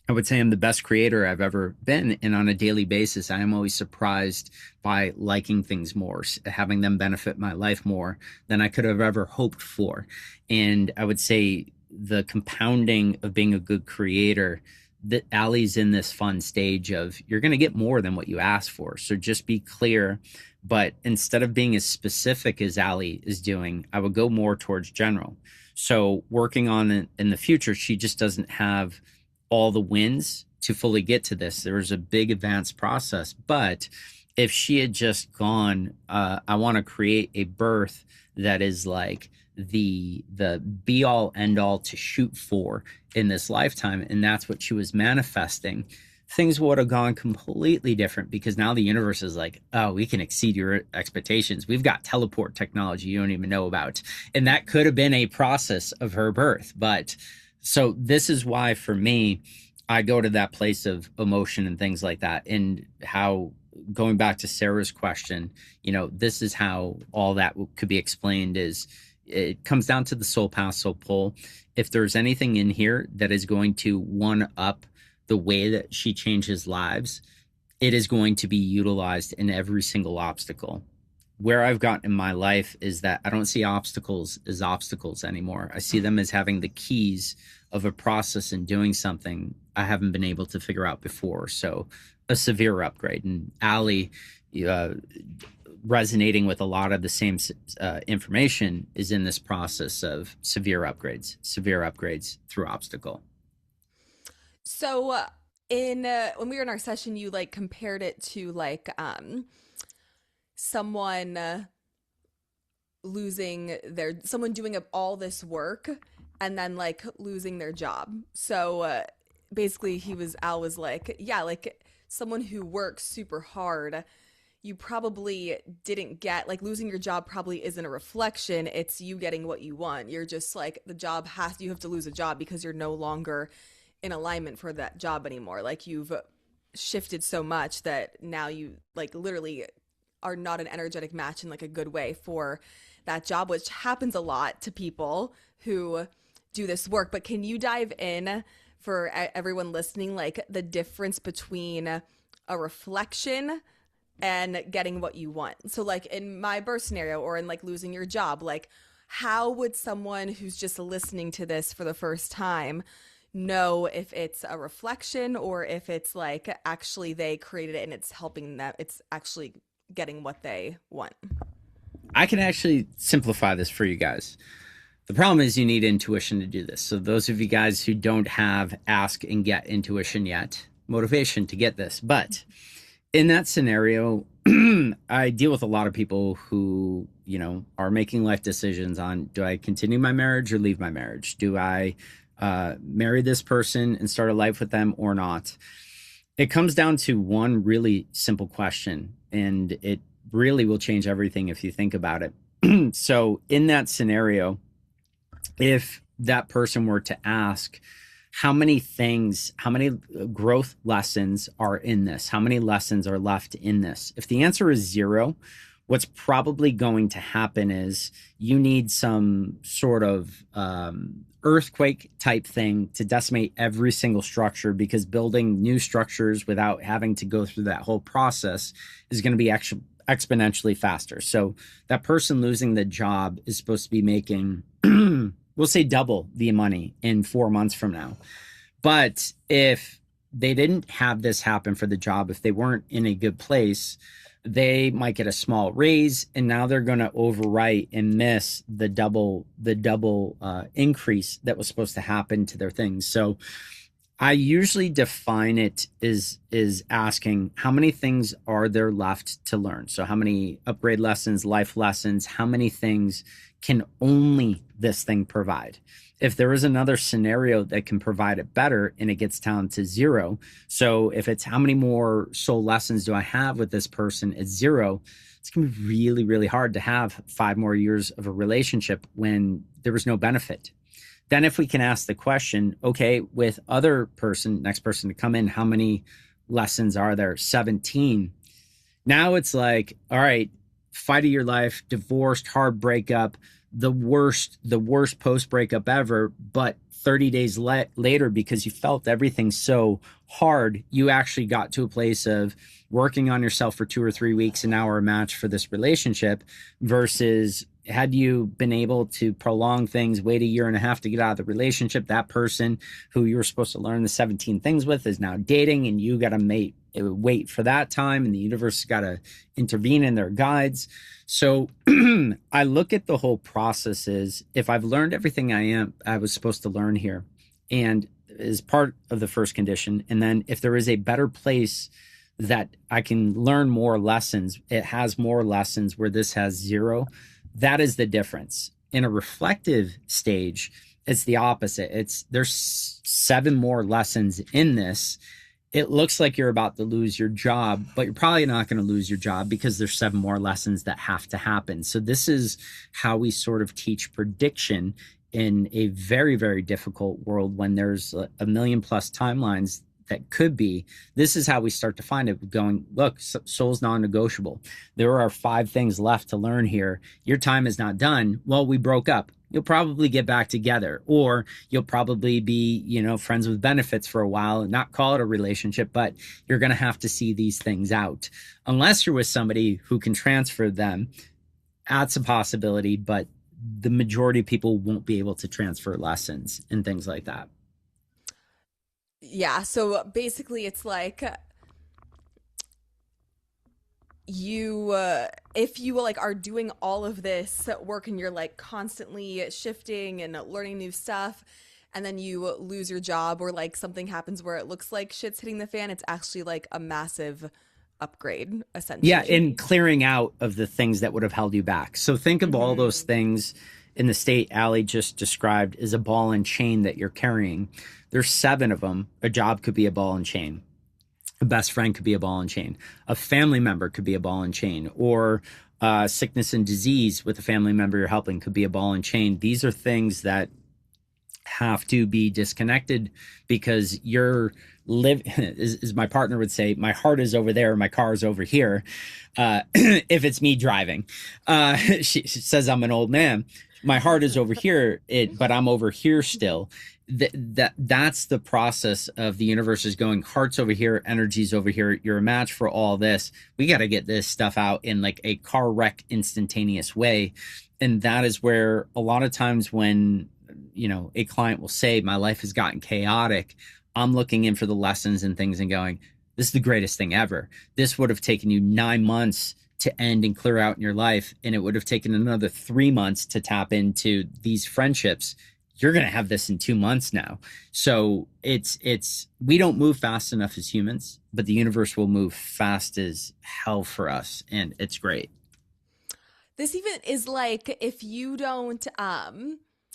I would say I'm the best creator I've ever been. And on a daily basis, I am always surprised by liking things more, having them benefit my life more than I could have ever hoped for. And I would say the compounding of being a good creator, that Allie's in this fun stage of you're going to get more than what you asked for. So just be clear. But instead of being as specific as Allie is doing, I would go more towards general. So working on it in the future, she just doesn't have all the wins to fully get to this. There was a big advanced process, but if she had just gone, I want to create a birth that is like the be all end all to shoot for in this lifetime, and that's what she was manifesting, things would have gone completely different, because now the universe is like, oh, we can exceed your expectations. We've got teleport technology you don't even know about. And that could have been a process of her birth. But so this is why, for me, I go to that place of emotion and things like that. And how, going back to Sarah's question, this is how all that could be explained, is it comes down to the soul path, soul pull. If there's anything in here that is going to one up the way that she changes lives, it is going to be utilized in every single obstacle. Where I've gotten in my life is that I don't see obstacles as obstacles anymore. I see them as having the keys of a process in doing something I haven't been able to figure out before. So a severe upgrade. And Allie, resonating with a lot of the same information is in this process of severe upgrades through obstacle. So in when we were in our session, you like compared it to like someone losing their someone doing all this work and then like losing their job. So basically he was Al was like, yeah, like someone who works super hard, you probably didn't get like losing your job probably isn't a reflection, it's you getting what you want. You're just like the job has you have to lose a job because you're no longer in alignment for that job anymore. Like you've shifted so much that now you like literally are not an energetic match in like a good way for that job, which happens a lot to people who do this work. But can you dive in for everyone listening, like the difference between a reflection and getting what you want? So like in my birth scenario or in like losing your job, like how would someone who's just listening to this for the first time know if it's a reflection or if it's like actually they created it and it's helping them, it's actually getting what they want? I can actually simplify this for you guys. The problem is you need intuition to do this. So those of you guys who don't have ask and get intuition yet, motivation to get this. But in that scenario, I deal with a lot of people who, are making life decisions on, do I continue my marriage or leave my marriage? Do I marry this person and start a life with them or not? It comes down to one really simple question, and it really will change everything if you think about it. So in that scenario, if that person were to ask, how many growth lessons are in this? How many lessons are left in this? If the answer is 0, what's probably going to happen is you need some sort of earthquake type thing to decimate every single structure, because building new structures without having to go through that whole process is going to be exponentially faster. So that person losing the job is supposed to be making we'll say double the money in 4 months from now. But if they didn't have this happen for the job, if they weren't in a good place, they might get a small raise, and now they're going to overwrite and miss the double increase that was supposed to happen to their things. So I usually define it as asking, how many things are there left to learn? So how many upgrade lessons, life lessons, how many things can only this thing provide? If there is another scenario that can provide it better and it gets down to 0. So if it's how many more soul lessons do I have with this person at 0, it's going to be really, really hard to have 5 more years of a relationship when there was no benefit. Then if we can ask the question, okay, with next person to come in, how many lessons are there? 17. Now it's like, all right, fight of your life, divorced, hard breakup, the worst post breakup ever. But 30 days later, because you felt everything so hard, you actually got to a place of working on yourself for 2 or 3 weeks, and now are a match for this relationship. Versus had you been able to prolong things, wait a year and a half to get out of the relationship, that person who you were supposed to learn the 17 things with is now dating, and you got to wait for that time, and the universe has got to intervene in their guides. So I look at the whole process as, if I've learned everything I was supposed to learn here, and is part of the first condition, and then if there is a better place that I can learn more lessons, it has more lessons where this has 0. That is the difference. In a reflective stage, it's the opposite. There's 7 more lessons in this. It looks like you're about to lose your job, but you're probably not going to lose your job because there's 7 more lessons that have to happen. So this is how we sort of teach prediction in a very, very difficult world when there's a million plus timelines that could be. This is how we start to find it, going, look, soul's non-negotiable. There are 5 things left to learn here. Your time is not done. Well, we broke up. You'll probably get back together, or you'll probably be, friends with benefits for a while and not call it a relationship, but you're going to have to see these things out. Unless you're with somebody who can transfer them, that's a possibility, but the majority of people won't be able to transfer lessons and things like that. Yeah, so basically it's like you if you like are doing all of this work and you're like constantly shifting and learning new stuff, and then you lose your job or like something happens where it looks like shit's hitting the fan, it's actually like a massive upgrade Yeah, essentially. in clearing out of the things that would have held you back. So think of all those Hmm. things in the state Allie just described as a ball and chain that you're carrying. There's seven of them. A job could be a ball and chain. A best friend could be a ball and chain. A family member could be a ball and chain. Or sickness and disease with a family member you're helping could be a ball and chain. These are things that have to be disconnected because you're live as my partner would say, my heart is over there, my car is over here. If it's me driving, she says I'm an old man. My heart is over here, but I'm over here still. That's the process of the universe is going, heart's over here, energy's over here. You're a match for all this. We got to get this stuff out in like a car wreck instantaneous way. And that is where a lot of times when a client will say, my life has gotten chaotic, I'm looking in for the lessons and things and going, this is the greatest thing ever. This would have taken you 9 months to end and clear out in your life. And it would have taken another 3 months to tap into these friendships. You're going to have this in 2 months now. So we don't move fast enough as humans, but the universe will move fast as hell for us. And it's great. This even is like if you don't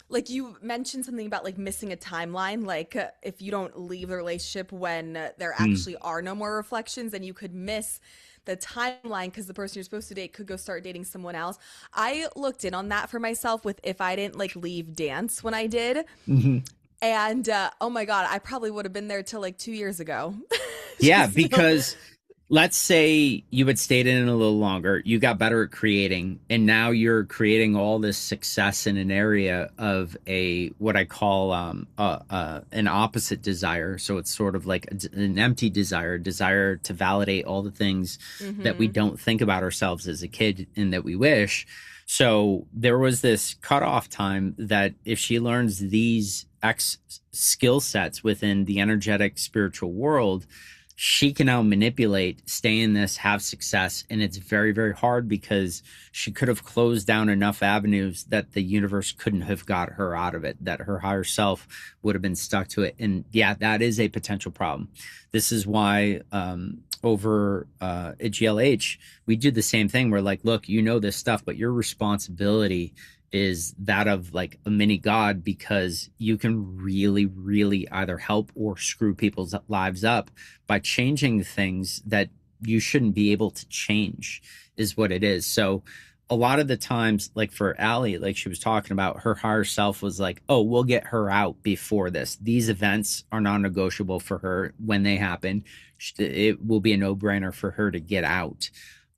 like you mentioned something about like missing a timeline, like if you don't leave the relationship when there Mm. actually are no more reflections, then you could miss the timeline because the person you're supposed to date could go start dating someone else. I looked in on that for myself with if I didn't like leave dance when I did. Mhm. And oh my God, I probably would have been there till like 2 years ago. Yeah, Just so, because let's say you had stayed in it a little longer, you got better at creating, and now you're creating all this success in an area of a what I call an opposite desire. So it's sort of like an empty desire to validate all the things that we mm-hmm. don't think about ourselves as a kid and that we wish. So there was this cutoff time that if she learns these X skill sets within the energetic spiritual world, she can now manipulate, stay in this, have success. And it's very, very hard because she could have closed down enough avenues that the universe couldn't have got her out of it, that her higher self would have been stuck to it. And yeah, that is a potential problem. This is why over at GLH, we do the same thing. We're like, look, you know this stuff, but your responsibility is that of like a mini god because you can really, really either help or screw people's lives up by changing things that you shouldn't be able to change, is what it is. So a lot of the times, like for Allie, like she was talking about, her higher self was like, oh, we'll get her out before this. These events are non-negotiable for her when they happen. It will be a no-brainer for her to get out.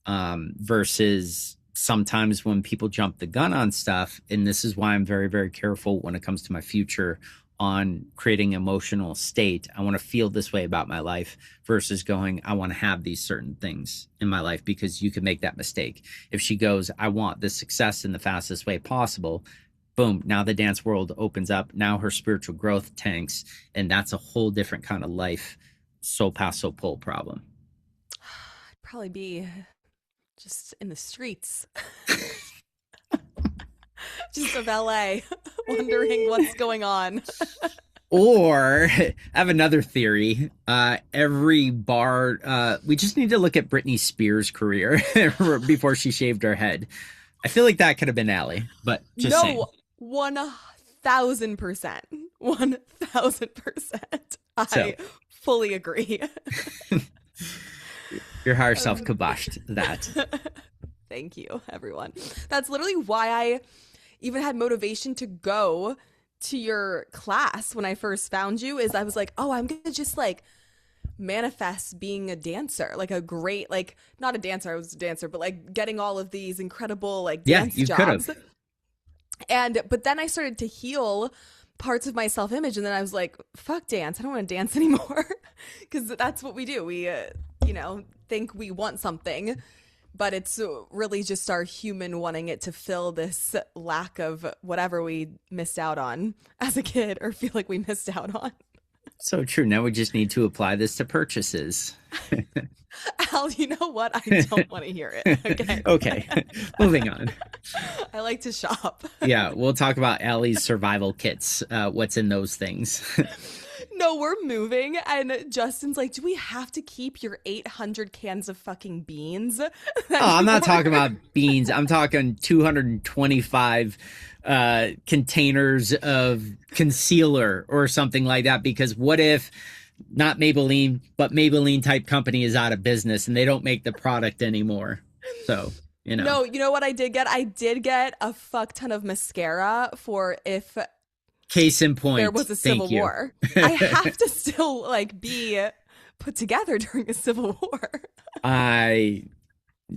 Versus sometimes when people jump the gun on stuff, and this is why I'm very, very careful when it comes to my future on creating emotional state. I want to feel this way about my life versus going, I want to have these certain things in my life, because you can make that mistake. If she goes, I want this success in the fastest way possible, boom, now the dance world opens up. Now her spiritual growth tanks, and that's a whole different kind of life. Soul pass, soul pull problem. I'd probably be just in the streets, just of LA, wondering what's going on. Or I have another theory. Every bar, we just need to look at Britney Spears' career before she shaved her head. I feel like that could have been Allie, but just saying. No, 1000%. 1000%. So I fully agree. your higher self kiboshed that. Thank you, everyone. That's literally why I even had motivation to go to your class when I first found you, is I was like, oh, I'm gonna just like manifest being a dancer, like a great, like not a dancer, I was a dancer, but like getting all of these incredible like Yeah, dance you could jobs. have. And but then I started to heal parts of my self-image, and then I was like, fuck dance, I don't want to dance anymore. Because that's what we do, we think we want something, but it's really just our human wanting it to fill this lack of whatever we missed out on as a kid or feel like we missed out on. So true. Now we just need to apply this to purchases. Al, you know what? I don't want to hear it. Okay. Okay, moving on. I like to shop. Yeah, we'll talk about Allie's survival kits. What's in those things? No, we're moving, and Justin's like, "Do we have to keep your 800 cans of fucking beans that Oh, I'm you not talking ordered?" about beans. I'm talking 225 containers of concealer or something like that. Because what if not Maybelline, but Maybelline type company is out of business and they don't make the product anymore? So, you know, No, you know what I did get? I did get a fuck ton of mascara for if case in there point. was a civil Thank you. war. I have to still like be put together during a civil war. I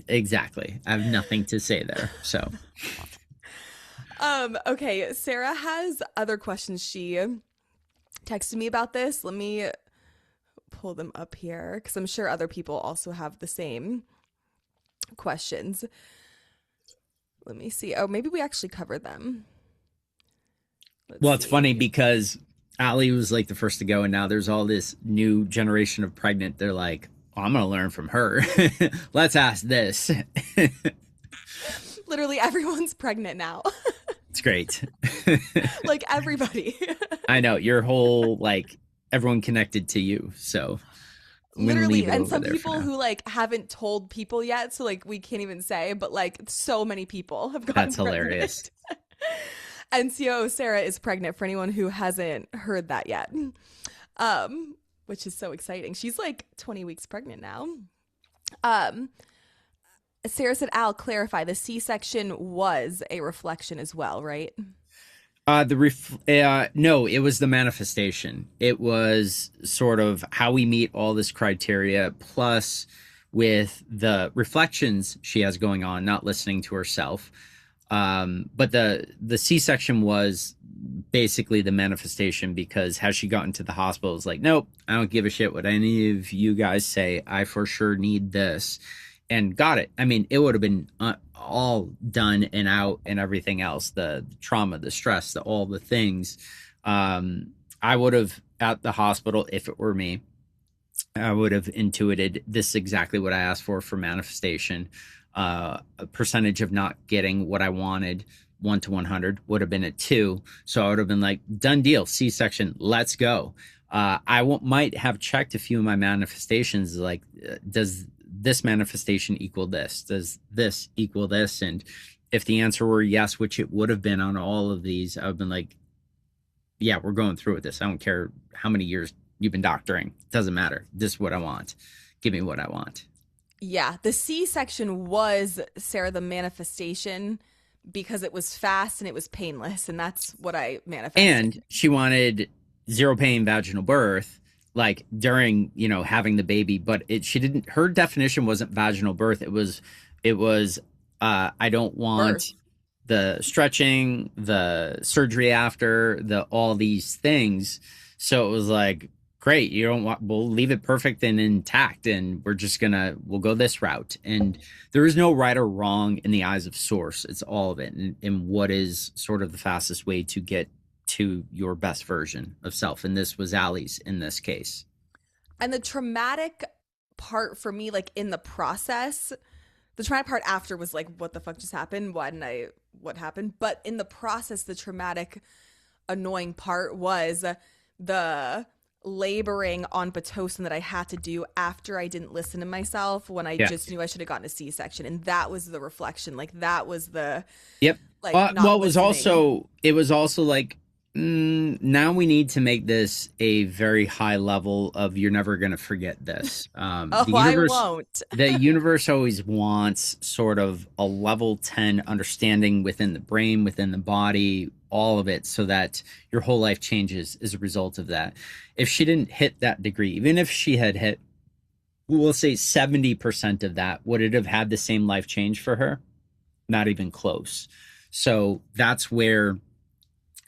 exactly. I have nothing to say there. So, Okay, Sarah has other questions. She texted me about this. Let me pull them up here because I'm sure other people also have the same questions. Let me see. Oh, maybe we actually covered them. Let's well, it's funny see. because Allie was like the first to go, and now there's all this new generation of pregnant. They're like, oh, I'm going to learn from her. Let's ask this. Literally everyone's pregnant now. It's great. Like everybody. I know your whole like everyone connected to you. So I'm going to Literally, leave it and over some there for people now. who like haven't told people yet, so like we can't even say, but like so many people have gotten That's hilarious. pregnant. And so Sarah is pregnant for anyone who hasn't heard that yet. Which is so exciting. She's like 20 weeks pregnant now. Um, Sarah said, Al, clarify the C-section was a reflection as well, right? No, it was the manifestation. It was sort of how we meet all this criteria, plus with the reflections she has going on, not listening to herself. But the C-section was basically the manifestation because has she gotten to the hospital, it's like, nope, I don't give a shit what any of you guys say. I for sure need this, and got it. I mean, it would have been all done and out and everything else, the trauma, the stress, all the things. I would have at the hospital, if it were me, I would have intuited this is exactly what I asked for manifestation. A percentage of not getting what I wanted, 1 to 100 would have been at 2. So I would have been like, done deal, C-section, let's go. Might have checked a few of my manifestations, like, does this manifestation equal this? Does this equal this? And if the answer were yes, which it would have been on all of these, I would have been like, yeah, we're going through with this. I don't care how many years you've been doctoring. It doesn't matter. This is what I want. Give me what I want. Yeah, the C-section was, Sarah, the manifestation because it was fast and it was painless, and that's what I manifested. And she wanted zero pain vaginal birth, like during, having the baby, but she didn't, her definition wasn't vaginal birth. It was, I don't want Birth. the stretching, the surgery after, all these things. So it was like, great, you don't want, we'll leave it perfect and intact, and we'll go this route. And there is no right or wrong in the eyes of source. It's all of it, and what is sort of the fastest way to get to your best version of self. And this was Allie's in this case. And the traumatic part for me, like in the process, the traumatic part after was like, what the fuck just happened? What happened? But in the process, the traumatic, annoying part was the laboring on Pitocin that I had to do after I didn't listen to myself when I Yeah. just knew I should have gotten a C-section. And that was the reflection. Like that was the, Yep. like, not Well, listening. it was also like, now we need to make this a very high level of you're never going to forget this. Oh, I won't. The universe always wants sort of a level 10 understanding within the brain, within the body, all of it, so that your whole life changes as a result of that. If she didn't hit that degree, even if she had hit, we'll say 70% of that, would it have had the same life change for her? Not even close. So that's where,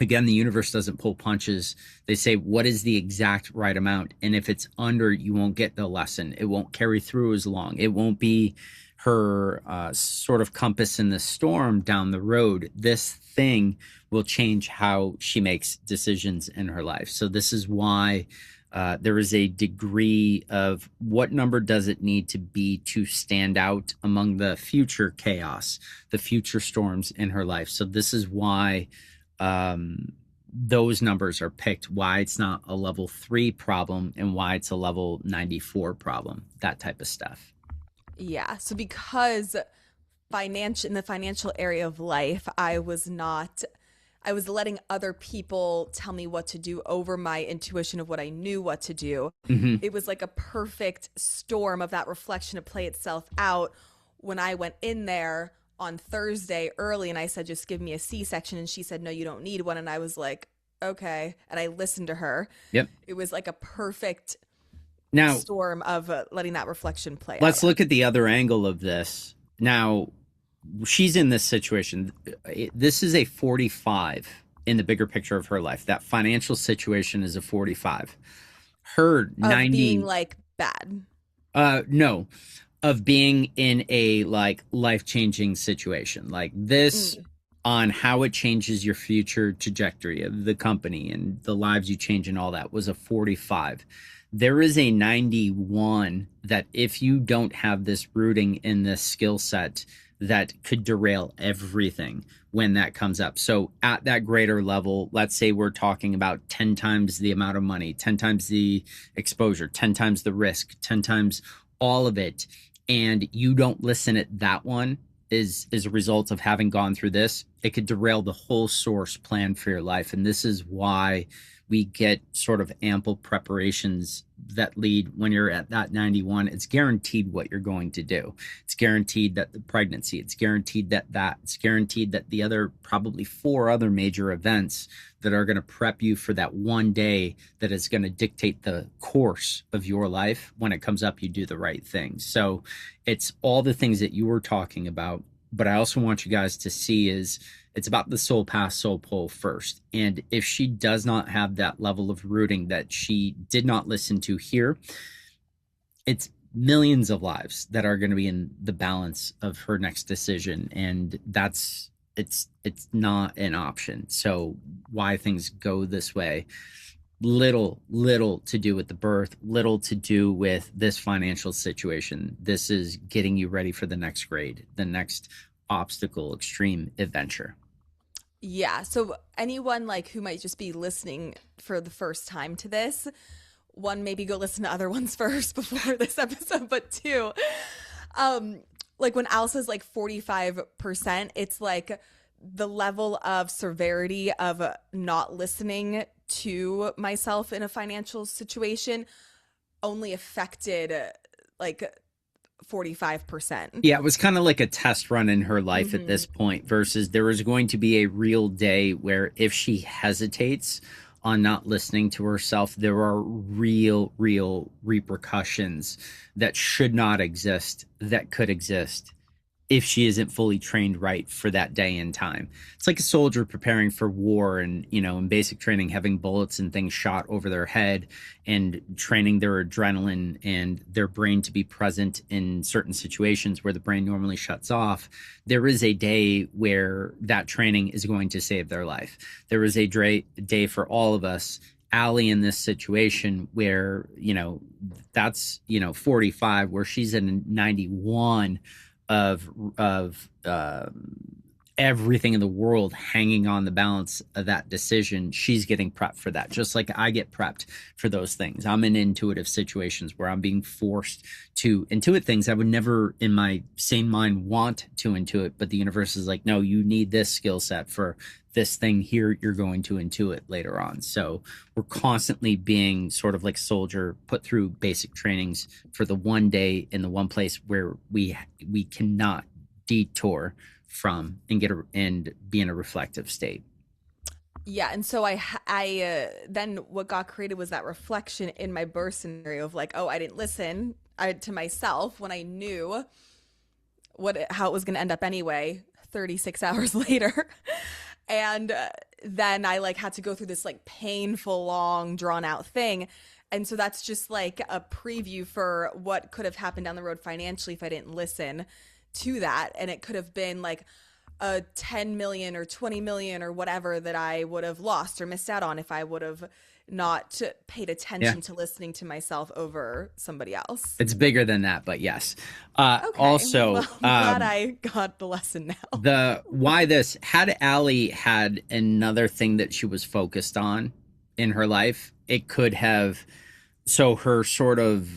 again, the universe doesn't pull punches. They say, what is the exact right amount? And if it's under, you won't get the lesson. It won't carry through as long. It won't be her sort of compass in the storm down the road. This thing will change how she makes decisions in her life. So this is why There is a degree of what number does it need to be to stand out among the future chaos, the future storms in her life. So this is why those numbers are picked, why it's not a level 3 problem and why it's a level 94 problem, that type of stuff. Yeah. So because financial in the financial area of life, I was letting other people tell me what to do over my intuition of what I knew what to do. Hmm. It was like a perfect storm of that reflection to play itself out when I went in there on Thursday early and I said, just give me a C-section. And she said, no, you don't need one. And I was like, okay. And I listened to her. Yep. It was like a perfect Now, storm of letting that reflection play let's out. look at the other angle of this. Now, she's in this situation. This is a 45 in the bigger picture of her life. That financial situation is a 45. Her Of being 90, like bad. no, of being in a like life-changing situation. Like this Mm. on how it changes your future trajectory of the company and the lives you change and all that was a 45. There is a 91 that if you don't have this rooting in this skill set, that could derail everything when that comes up. So at that greater level, let's say we're talking about 10 times the amount of money, 10 times the exposure, 10 times the risk, 10 times all of it, and you don't listen at that one is a result of having gone through this, it could derail the whole source plan for your life. And this is why we get sort of ample preparations that lead when you're at that 91. It's guaranteed what you're going to do. It's guaranteed that the pregnancy, it's guaranteed it's guaranteed that the other probably 4 other major events that are going to prep you for that one day that is going to dictate the course of your life. When it comes up, you do the right thing. So it's all the things that you were talking about. But I also want you guys to see is it's about the soul pass, soul pull first. And if she does not have that level of rooting that she did not listen to here, it's millions of lives that are going to be in the balance of her next decision. And it's not an option. So why things go this way, little to do with the birth, little to do with this financial situation. This is getting you ready for the next grade, the next obstacle, extreme adventure. Yeah. So anyone like who might just be listening for the first time to this, one, maybe go listen to other ones first before this episode, but two, um, like when Al says like 45%, it's like the level of severity of not listening to myself in a financial situation only affected like 45%. Yeah, it was kind of like a test run in her life at Hmm. this point, versus there is going to be a real day where if she hesitates on not listening to herself, there are real repercussions that should not exist that could exist if she isn't fully trained right for that day and time. It's like a soldier preparing for war and, in basic training, having bullets and things shot over their head and training their adrenaline and their brain to be present in certain situations where the brain normally shuts off. There is a day where that training is going to save their life. There is a day for all of us, Allie, in this situation where, that's, 45, where she's in 91 of everything in the world hanging on the balance of that decision. She's getting prepped for that, just like I get prepped for those things. I'm in intuitive situations where I'm being forced to intuit things I would never in my sane mind want to intuit, but the universe is like, no, you need this skill set for this thing here, you're going to intuit later on. So we're constantly being sort of like soldier, put through basic trainings for the one day in the one place where we cannot detour from and be in a reflective state. Yeah, and so then what got created was that reflection in my birth scenario of like, oh, I didn't listen to myself when I knew how it was going to end up anyway. 36 hours later, and then I like had to go through this like painful, long, drawn out thing. And so that's just like a preview for what could have happened down the road financially if I didn't listen to that. And it could have been like a 10 million or 20 million or whatever that I would have lost or missed out on if I would have not paid Yeah. attention to listening to myself over somebody else. It's bigger than that, but yes. Okay, Also, well, I'm glad I got the lesson now. the why this had Allie had another thing that she was focused on in her life, it could have so her sort of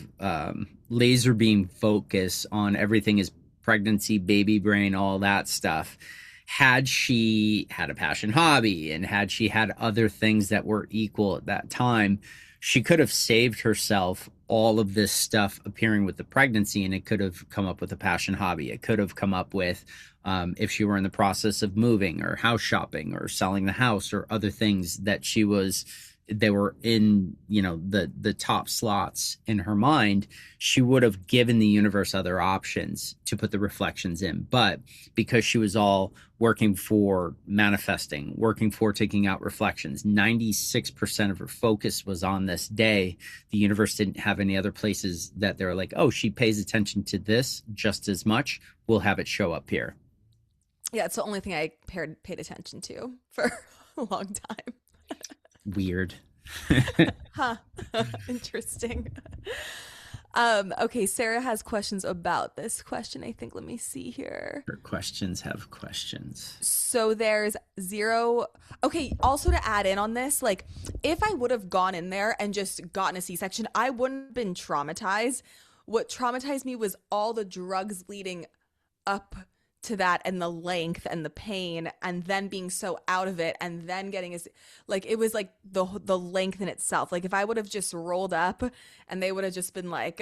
laser beam focus on everything is pregnancy, baby brain, all that stuff. Had she had a passion hobby and had she had other things that were equal at that time, she could have saved herself all of this stuff appearing with the pregnancy, and it could have come up with a passion hobby. It could have come up with if she were in the process of moving or house shopping or selling the house or other things that she was they were in, you know, the top slots in her mind. She would have given the universe other options to put the reflections in, but because she was all working for manifesting, working for taking out reflections, 96% of her focus was on this day. The universe didn't have any other places that they're like, oh, she pays attention to this just as much, we'll have it show up here. Yeah, it's the only thing I paid attention to for a long time. Weird. Huh. Interesting. Okay, Sarah has questions about this question, I think. Let me see here. Her questions have questions. So there's zero. Okay, also to add in on this, like if I would have gone in there and just gotten a C-section, I wouldn't have been traumatized. What traumatized me was all the drugs leading up to that and the length and the pain and then being so out of it and then getting like it was like the length in itself. Like if I would have just rolled up and they would have just been like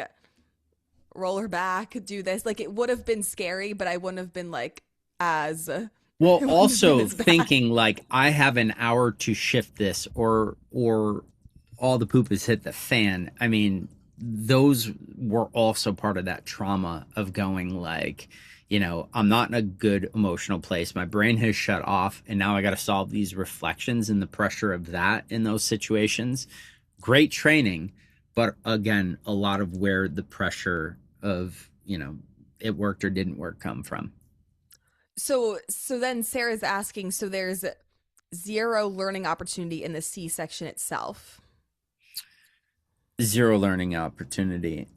roll her back, do this, like it would have been scary, but I wouldn't have been like as Well, it wouldn't have been also as bad. thinking like I have an hour to shift this or all the poop has hit the fan. I mean, those were also part of that trauma of going like, you know, I'm not in a good emotional place. My brain has shut off and now I got to solve these reflections and the pressure of that in those situations. Great training, but again, a lot of where the pressure of, you know, it worked or didn't work come from. So then Sarah's asking, so there's zero learning opportunity in the C-section itself. Zero learning opportunity.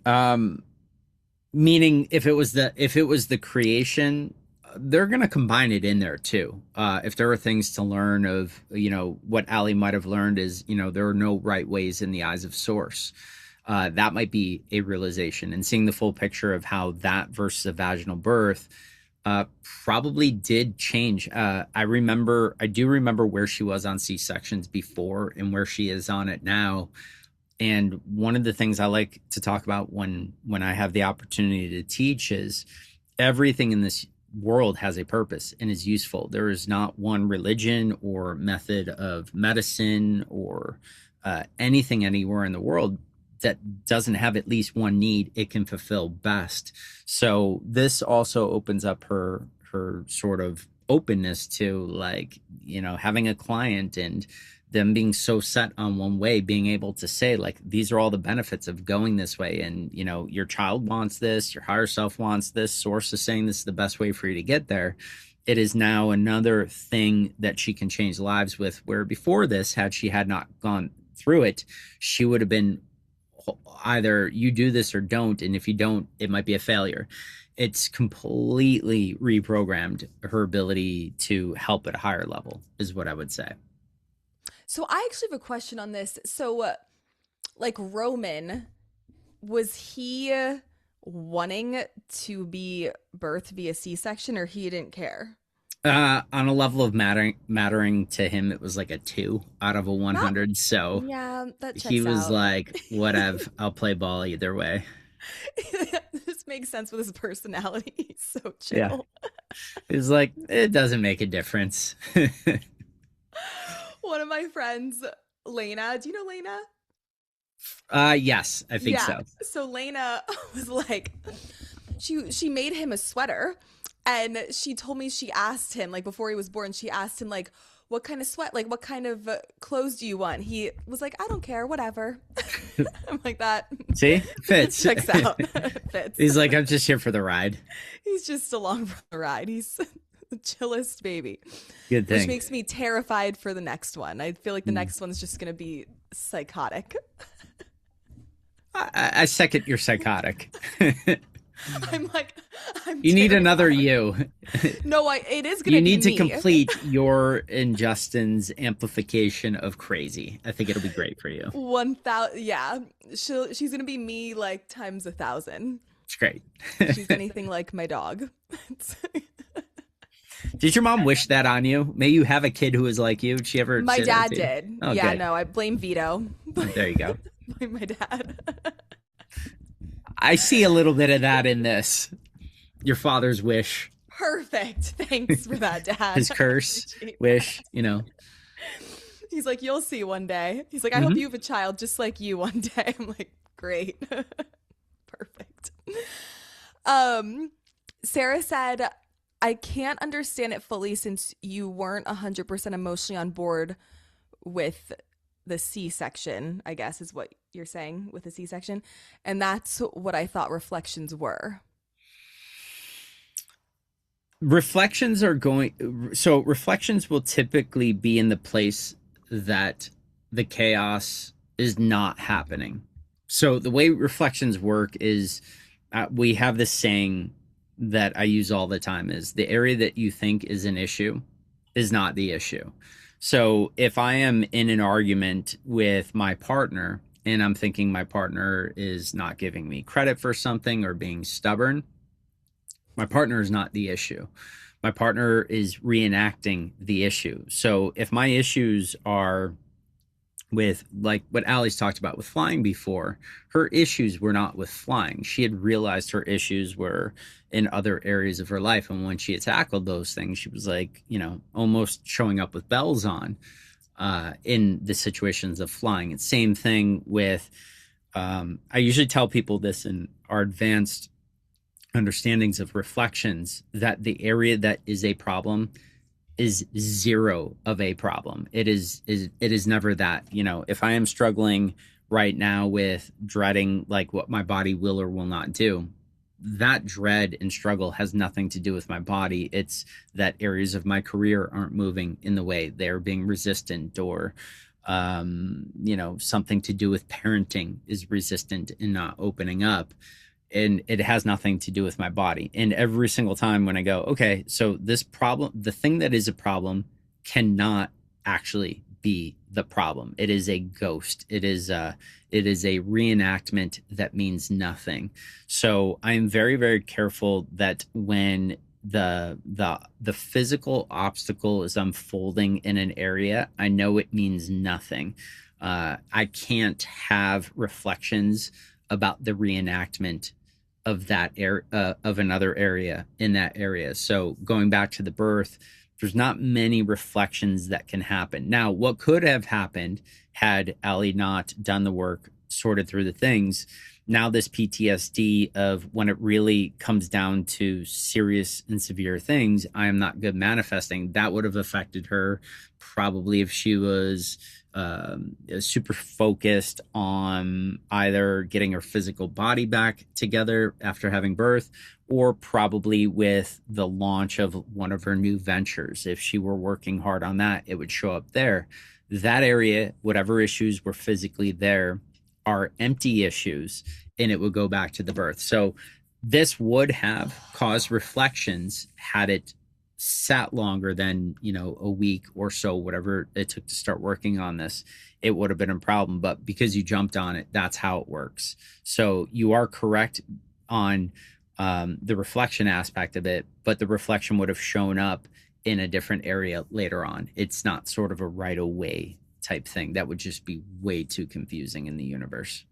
Meaning if it was the creation, they're going to combine it in there too. If there are things to learn of, you know, what Ali might have learned is, you know, there are no right ways in the eyes of source. That might be a realization, and seeing the full picture of how that versus a vaginal birth probably did change. I do remember where she was on C-sections before and where she is on it now. And one of the things I like to talk about when I have the opportunity to teach is everything in this world has a purpose and is useful. There is not one religion or method of medicine or anything anywhere in the world that doesn't have at least one need it can fulfill best. So this also opens up her sort of openness to, like, you know, having a client and them being so set on one way, being able to say, like, these are all the benefits of going this way. And, you know, your child wants this, your higher self wants this, source is saying this is the best way for you to get there. It is now another thing that she can change lives with, where before this, had she had not gone through it, she would have been either you do this or don't. And if you don't, it might be a failure. It's completely reprogrammed her ability to help at a higher level, is what I would say. So I actually have a question on this. So like Roman, was he wanting to be birthed via C-section or he didn't care? On a level of mattering to him, it was like a 2 out of a Not 100. So Yeah, that he checks was out. like, whatever, I'll play ball either way. This makes sense with his personality. He's so Yeah. chill. It was like, it doesn't make a difference. One of my friends, Lena, do you know Lena? Yes, I think Yeah. so. So Lena was like, she made him a sweater, and she told me she asked him like before he was born. She asked him like, "What kind of sweat? Like, what kind of clothes do you want?" He was like, "I don't care, whatever." I'm like that. See, fits. Checks out. Fits. He's like, I'm just here for the ride. He's just along for the ride. He's the chillest baby, Good which thing. makes me terrified for the next one. I feel like the next one's just gonna be psychotic. I second you're psychotic. I'm like, I'm You need another terrified. you. No, it is You gonna be need to me. complete your and Justin's amplification of crazy. I think it'll be great for you. 1,000. Yeah, she's gonna be me like times 1,000. It's great. If she's anything like my dog. Did your mom wish that on you? May you have a kid who is like you. Did she ever My say that dad to you? did. Oh, Yeah, good. no, I blame Vito. There you go. Blame my dad. I see a little bit of that in this. Your father's wish, Perfect. Thanks for that, Dad. his I curse, appreciate that. wish, you know. He's like, you'll see one day. He's like, I hope Hmm. you have a child just like you one day. I'm like, great. Perfect. Um, Sarah said, I can't understand it fully since you weren't 100% emotionally on board with the C-section, I guess is what you're saying with the C-section. And that's what I thought reflections were. Reflections are going, so reflections will typically be in the place that the chaos is not happening. So the way reflections work is we have this saying that I use all the time is the area that you think is an issue is not the issue. So if I am in an argument with my partner and I'm thinking my partner is not giving me credit for something or being stubborn, my partner is not the issue. My partner is reenacting the issue. So if my issues are with like what Allie's talked about with flying before, her issues were not with flying. She had realized her issues were in other areas of her life. And when she had tackled those things, she was like, you know, almost showing up with bells on in the situations of flying. And same thing with, I usually tell people this in our advanced understandings of reflections that the area that is a problem is zero of a problem. It is never that. You know, if I am struggling right now with dreading like what my body will or will not do, that dread and struggle has nothing to do with my body. It's that areas of my career aren't moving in the way they're being resistant, or you know, something to do with parenting is resistant and not opening up, and it has nothing to do with my body. And every single time when I go, okay, so this problem, the thing that is a problem cannot actually be the problem. It is a ghost. It is a reenactment that means nothing. So I'm very, very careful that when the physical obstacle is unfolding in an area, I know it means nothing. I can't have reflections about the reenactment of that area, of another area in that area. So going back to the birth, there's not many reflections that can happen. Now, what could have happened had Allie not done the work, sorted through the things? Now this PTSD of when it really comes down to serious and severe things, I am not good manifesting. That would have affected her probably if she was super focused on either getting her physical body back together after having birth, or probably with the launch of one of her new ventures. If she were working hard on that, it would show up there. That area, whatever issues were physically there, are empty issues, and it would go back to the birth. So this would have caused reflections had it sat longer than, you know, a week or so, whatever it took to start working on this. It would have been a problem. But because you jumped on it, that's how it works. So you are correct on the reflection aspect of it, but the reflection would have shown up in a different area later on. It's not sort of a right away type thing. That would just be way too confusing in the universe.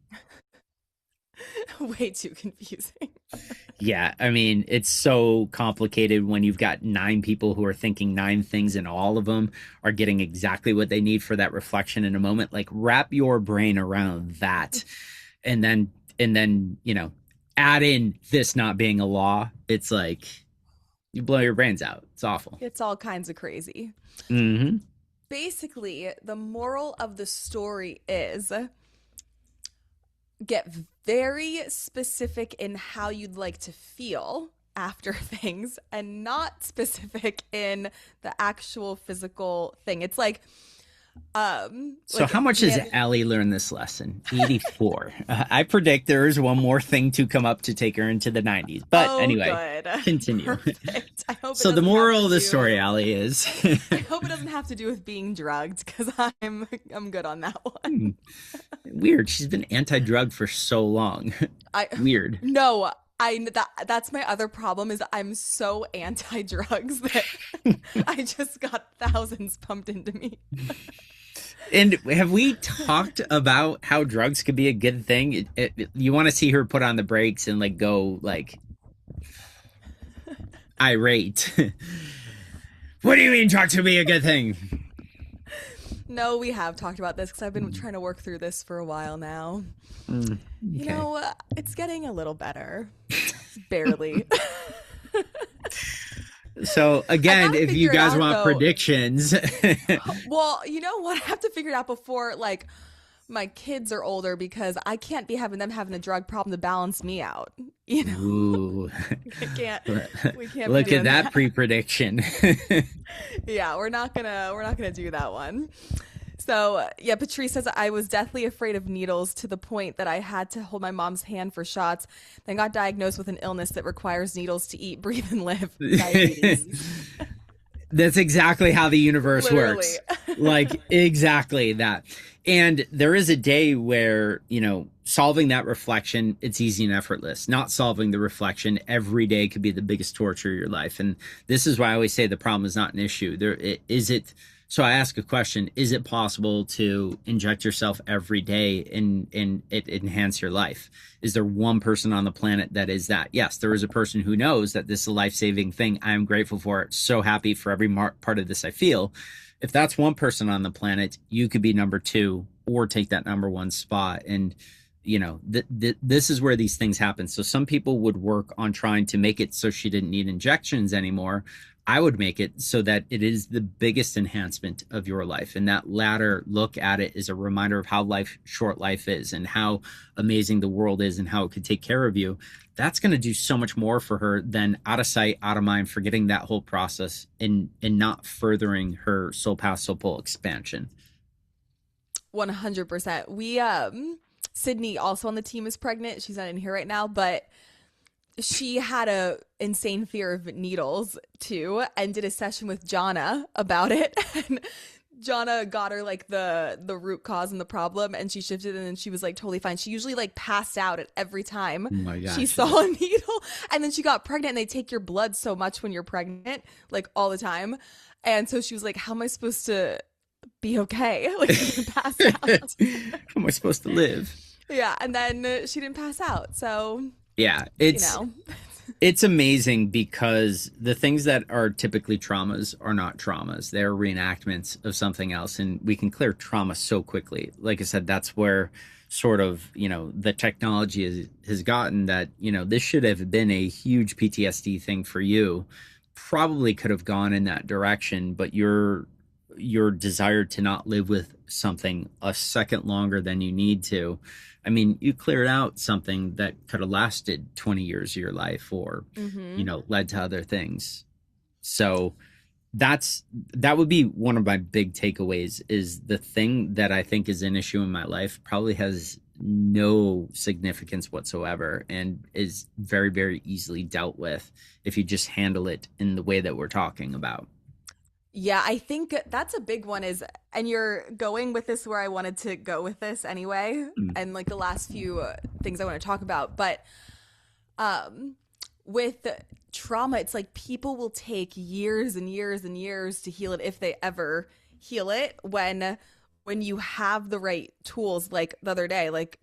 Way too confusing. Yeah, I mean, it's so complicated when you've got 9 people who are thinking 9 things and all of them are getting exactly what they need for that reflection in a moment. Like, wrap your brain around that. And then, you know, add in this not being a law. It's like you blow your brains out. It's awful. It's all kinds of crazy. Hmm. Basically, the moral of the story is get very specific in how you'd like to feel after things and not specific in the actual physical thing. It's like So Like how much has man, Allie learned this lesson? 84. I predict there is one more thing to come up to take her into the 90s. But oh anyway, good. continue. Perfect. I hope it So the doesn't have to moral of the do story, Allie, is I hope it doesn't have to do with being drugged because I'm good on that one. weird. She's been anti-drug for so long. I Weird. no, that's my other problem is I'm so anti-drugs that I just got thousands pumped into me. And have we talked about how drugs could be a good thing? You want to see her put on the brakes and like go like irate. What do you mean drugs could be a good thing? No, we have talked about this because I've been trying to work through this for a while now. Mm, You okay. know, it's getting a little better. Barely. So I again, gotta if you figure it guys out want though. predictions, Well, you know what? I have to figure it out before like my kids are older because I can't be having them having a drug problem to balance me out. You know, ooh, I can't. We can't be look at doing that that. pre-prediction. Yeah, we're not gonna do that one. So yeah, Patrice says I was deathly afraid of needles to the point that I had to hold my mom's hand for shots. Then got diagnosed with an illness that requires needles to eat, breathe, and live. Diabetes. That's exactly how the universe Literally. works. Like exactly that. And there is a day where, solving that reflection, it's easy and effortless. Not solving the reflection every day could be the biggest torture of your life. And this is why I always say the problem is not an issue. Is it so I ask a question, is it possible to inject yourself every day and it enhance your life? Is there one person on the planet that is that? Yes, there is a person who knows that this is a life-saving thing. I am grateful for it. So happy for every part of this I feel. If that's one person on the planet, you could be number two or take that number one spot. And this is where these things happen. So some people would work on trying to make it so she didn't need injections anymore. I would make it so that it is the biggest enhancement of your life. And that latter look at it is a reminder of how short life is and how amazing the world is and how it could take care of you. That's going to do so much more for her than out of sight, out of mind, forgetting that whole process and not furthering her soul path, soul pull expansion. 100%. Sydney also on the team is pregnant. She's not in here right now, but she had a insane fear of needles too and did a session with Jonna about it. And Jonna got her like the root cause and the problem and she shifted and then she was like totally fine. She usually like passed out at every time Oh my she gosh. saw a needle and then she got pregnant and they take your blood so much when you're pregnant, like all the time. And so she was like, how am I supposed to be okay? Like pass out. How am I supposed to live? Yeah, and then she didn't pass out. So, Yeah, you know. it's amazing because the things that are typically traumas are not traumas. They're reenactments of something else. And we can clear trauma so quickly. Like I said, that's where sort of, the technology has gotten that, this should have been a huge PTSD thing for you. Probably could have gone in that direction, but your desire to not live with something a second longer than you need to. I mean, you cleared out something that could have lasted 20 years of your life or, Mm-hmm. led to other things. So that would be one of my big takeaways is the thing that I think is an issue in my life probably has no significance whatsoever and is very, very easily dealt with if you just handle it in the way that we're talking about. Yeah, I think that's a big one is, and you're going with this where I wanted to go with this anyway, Mm. and like the last few things I want to talk about. But with trauma, it's like people will take years and years and years to heal it if they ever heal it when you have the right tools. Like the other day, like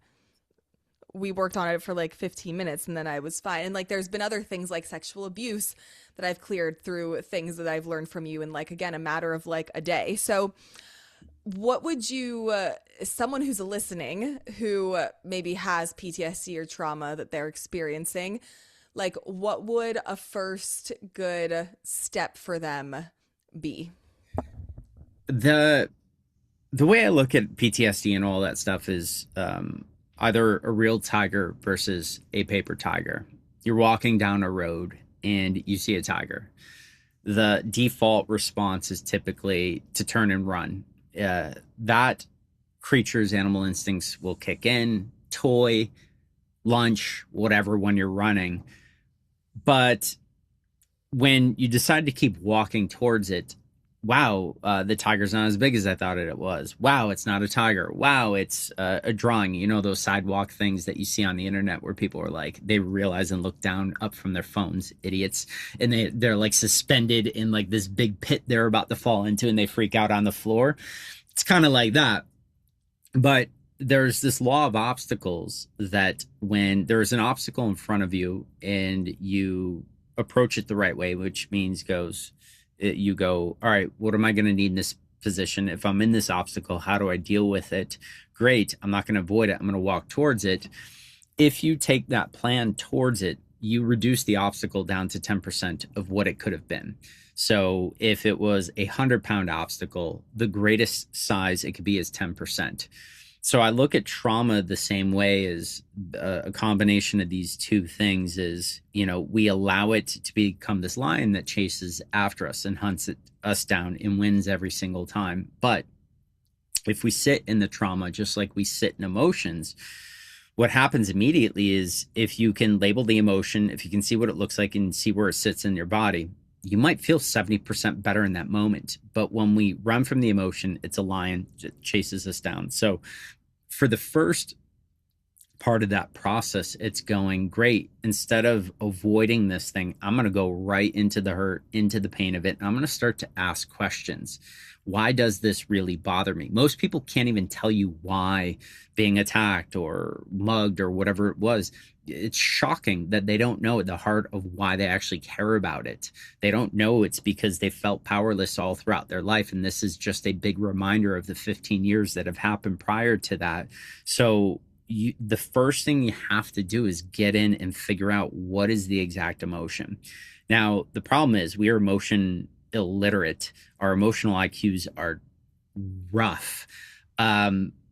we worked on it for like 15 minutes and then I was fine. And like there's been other things like sexual abuse that I've cleared through things that I've learned from you in like again a matter of like a day. So what would you someone who's listening who maybe has PTSD or trauma that they're experiencing, like what would a first good step for them be? The way I look at PTSD and all that stuff is either a real tiger versus a paper tiger. You're walking down a road and you see a tiger. The default response is typically to turn and run. that creature's animal instincts will kick in, toy, lunch, whatever, when you're running. But when you decide to keep walking towards it, wow, the tiger's not as big as I thought it was. Wow, it's not a tiger. Wow, it's a drawing. You know, those sidewalk things that you see on the internet where people are like, they realize and look down up from their phones, idiots. And they're like suspended in like this big pit they're about to fall into, and they freak out on the floor. It's kind of like that. But there's this law of obstacles that when there's an obstacle in front of you and you approach it the right way, which means you go, all right, what am I going to need in this position? If I'm in this obstacle, how do I deal with it? Great. I'm not going to avoid it. I'm going to walk towards it. If you take that plan towards it, you reduce the obstacle down to 10% of what it could have been. So if it was 100-pound obstacle, the greatest size it could be is 10%. So I look at trauma the same way as a combination of these two things is, you know, we allow it to become this lion that chases after us and hunts us down and wins every single time. But if we sit in the trauma, just like we sit in emotions, what happens immediately is if you can label the emotion, if you can see what it looks like and see where it sits in your body, you might feel 70% better in that moment. But when we run from the emotion, it's a lion that chases us down. So for the first part of that process, it's going great. Instead of avoiding this thing, I'm going to go right into the hurt, into the pain of it. And I'm going to start to ask questions. Why does this really bother me? Most people can't even tell you why being attacked or mugged or whatever it was. It's shocking that they don't know at the heart of why they actually care about it. They don't know it's because they felt powerless all throughout their life. And this is just a big reminder of the 15 years that have happened prior to that. So the first thing you have to do is get in and figure out what is the exact emotion. Now, the problem is we are emotion illiterate. Our emotional IQs are rough.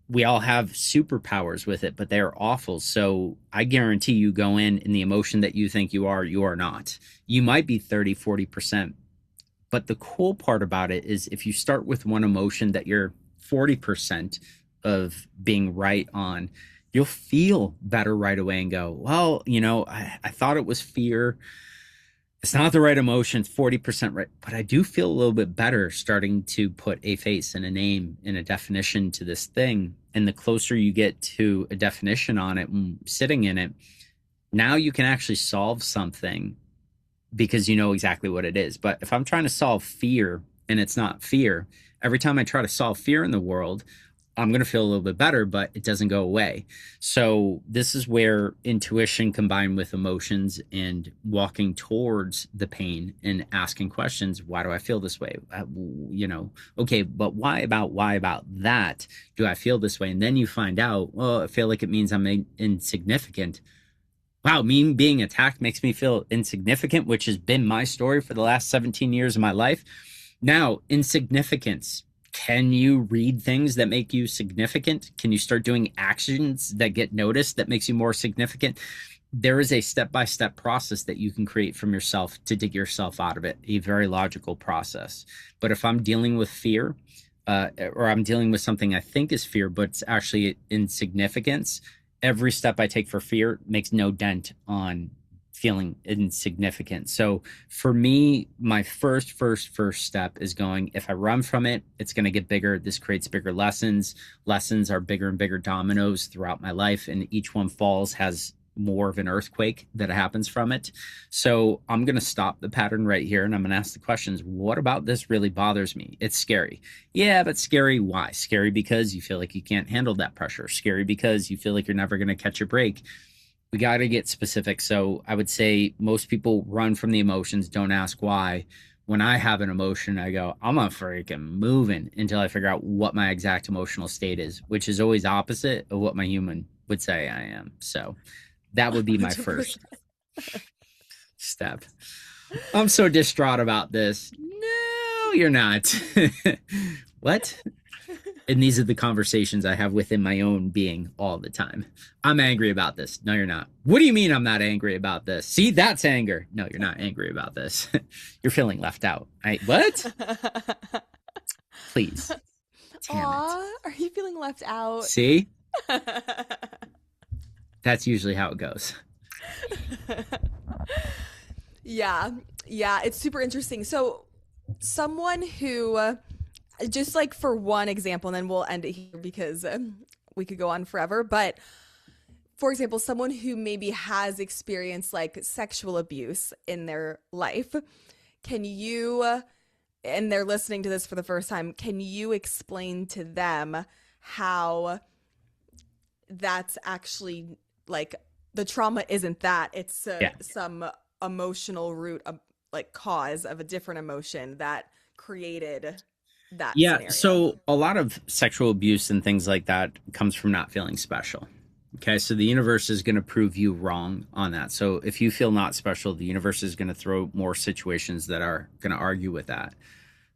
We all have superpowers with it, but they're awful. So I guarantee you go in the emotion that you think you are not. You might be 30, 40%. But the cool part about it is if you start with one emotion that you're 40% of being right on, you'll feel better right away and go, well, you know, I thought it was fear. It's not the right emotion, 40% right. But I do feel a little bit better starting to put a face and a name and a definition to this thing. And the closer you get to a definition on it and sitting in it, now you can actually solve something because you know exactly what it is. But if I'm trying to solve fear and it's not fear, every time I try to solve fear in the world, I'm going to feel a little bit better, but it doesn't go away. So this is where intuition combined with emotions and walking towards the pain and asking questions. Why do I feel this way? You know, okay, but why about that? Do I feel this way? And then you find out, well, I feel like it means I'm insignificant. Wow, me being attacked makes me feel insignificant, which has been my story for the last 17 years of my life. Now, insignificance. Can you read things that make you significant? Can you start doing actions that get noticed that makes you more significant? There is a step-by-step process that you can create from yourself to dig yourself out of it, a very logical process. But if I'm dealing with fear, or I'm dealing with something I think is fear, but it's actually insignificance, every step I take for fear makes no dent on feeling insignificant. So for me, my first step is going, if I run from it, it's going to get bigger. This creates bigger lessons. Lessons are bigger and bigger dominoes throughout my life. And each one falls has more of an earthquake that happens from it. So I'm going to stop the pattern right here. And I'm going to ask the questions. What about this really bothers me? It's scary. Yeah, but scary. Why? Scary because you feel like you can't handle that pressure. Scary because you feel like you're never going to catch a break. We got to get specific. So I would say most people run from the emotions, don't ask why. When I have an emotion, I go, I'm not freaking moving until I figure out what my exact emotional state is, which is always opposite of what my human would say I am. So that would be my first step. I'm so distraught about this. No, you're not. What? And these are the conversations I have within my own being all the time. I'm angry about this. No, you're not. What do you mean I'm not angry about this? See, that's anger. No, you're not angry about this. You're feeling left out. What? Please. Damn it. Aw, are you feeling left out? See? That's usually how it goes. Yeah, yeah, it's super interesting. So, someone who, just like for one example, and then we'll end it here because we could go on forever. But for example, someone who maybe has experienced like sexual abuse in their life, can you, and they're listening to this for the first time, can you explain to them how that's actually like the trauma isn't that, it's Yeah. some emotional root, like cause of a different emotion that created that Yeah, scenario? so a lot of sexual abuse and things like that comes from not feeling special. Okay, so the universe is going to prove you wrong on that. So if you feel not special, the universe is going to throw more situations that are going to argue with that.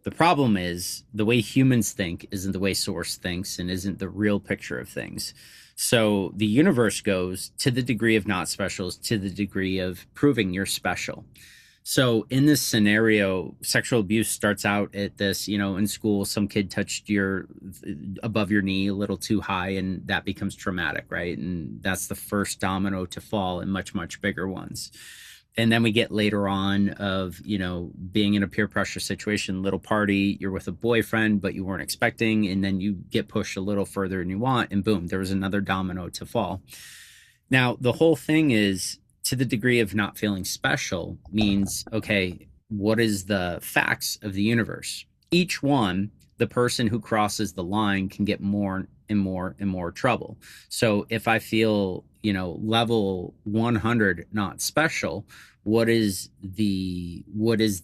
The problem is the way humans think isn't the way source thinks and isn't the real picture of things. So the universe goes to the degree of not specials to the degree of proving you're special. So in this scenario, sexual abuse starts out at this, in school, some kid touched your above your knee a little too high, and that becomes traumatic, right? And that's the first domino to fall in much, much bigger ones. And then we get later on of, being in a peer pressure situation, little party, you're with a boyfriend, but you weren't expecting, and then you get pushed a little further than you want, and boom, there was another domino to fall. Now, the whole thing is to the degree of not feeling special means, okay, what is the facts of the universe? Each one, the person who crosses the line can get more and more and more trouble. So if I feel, level 100 not special, what is the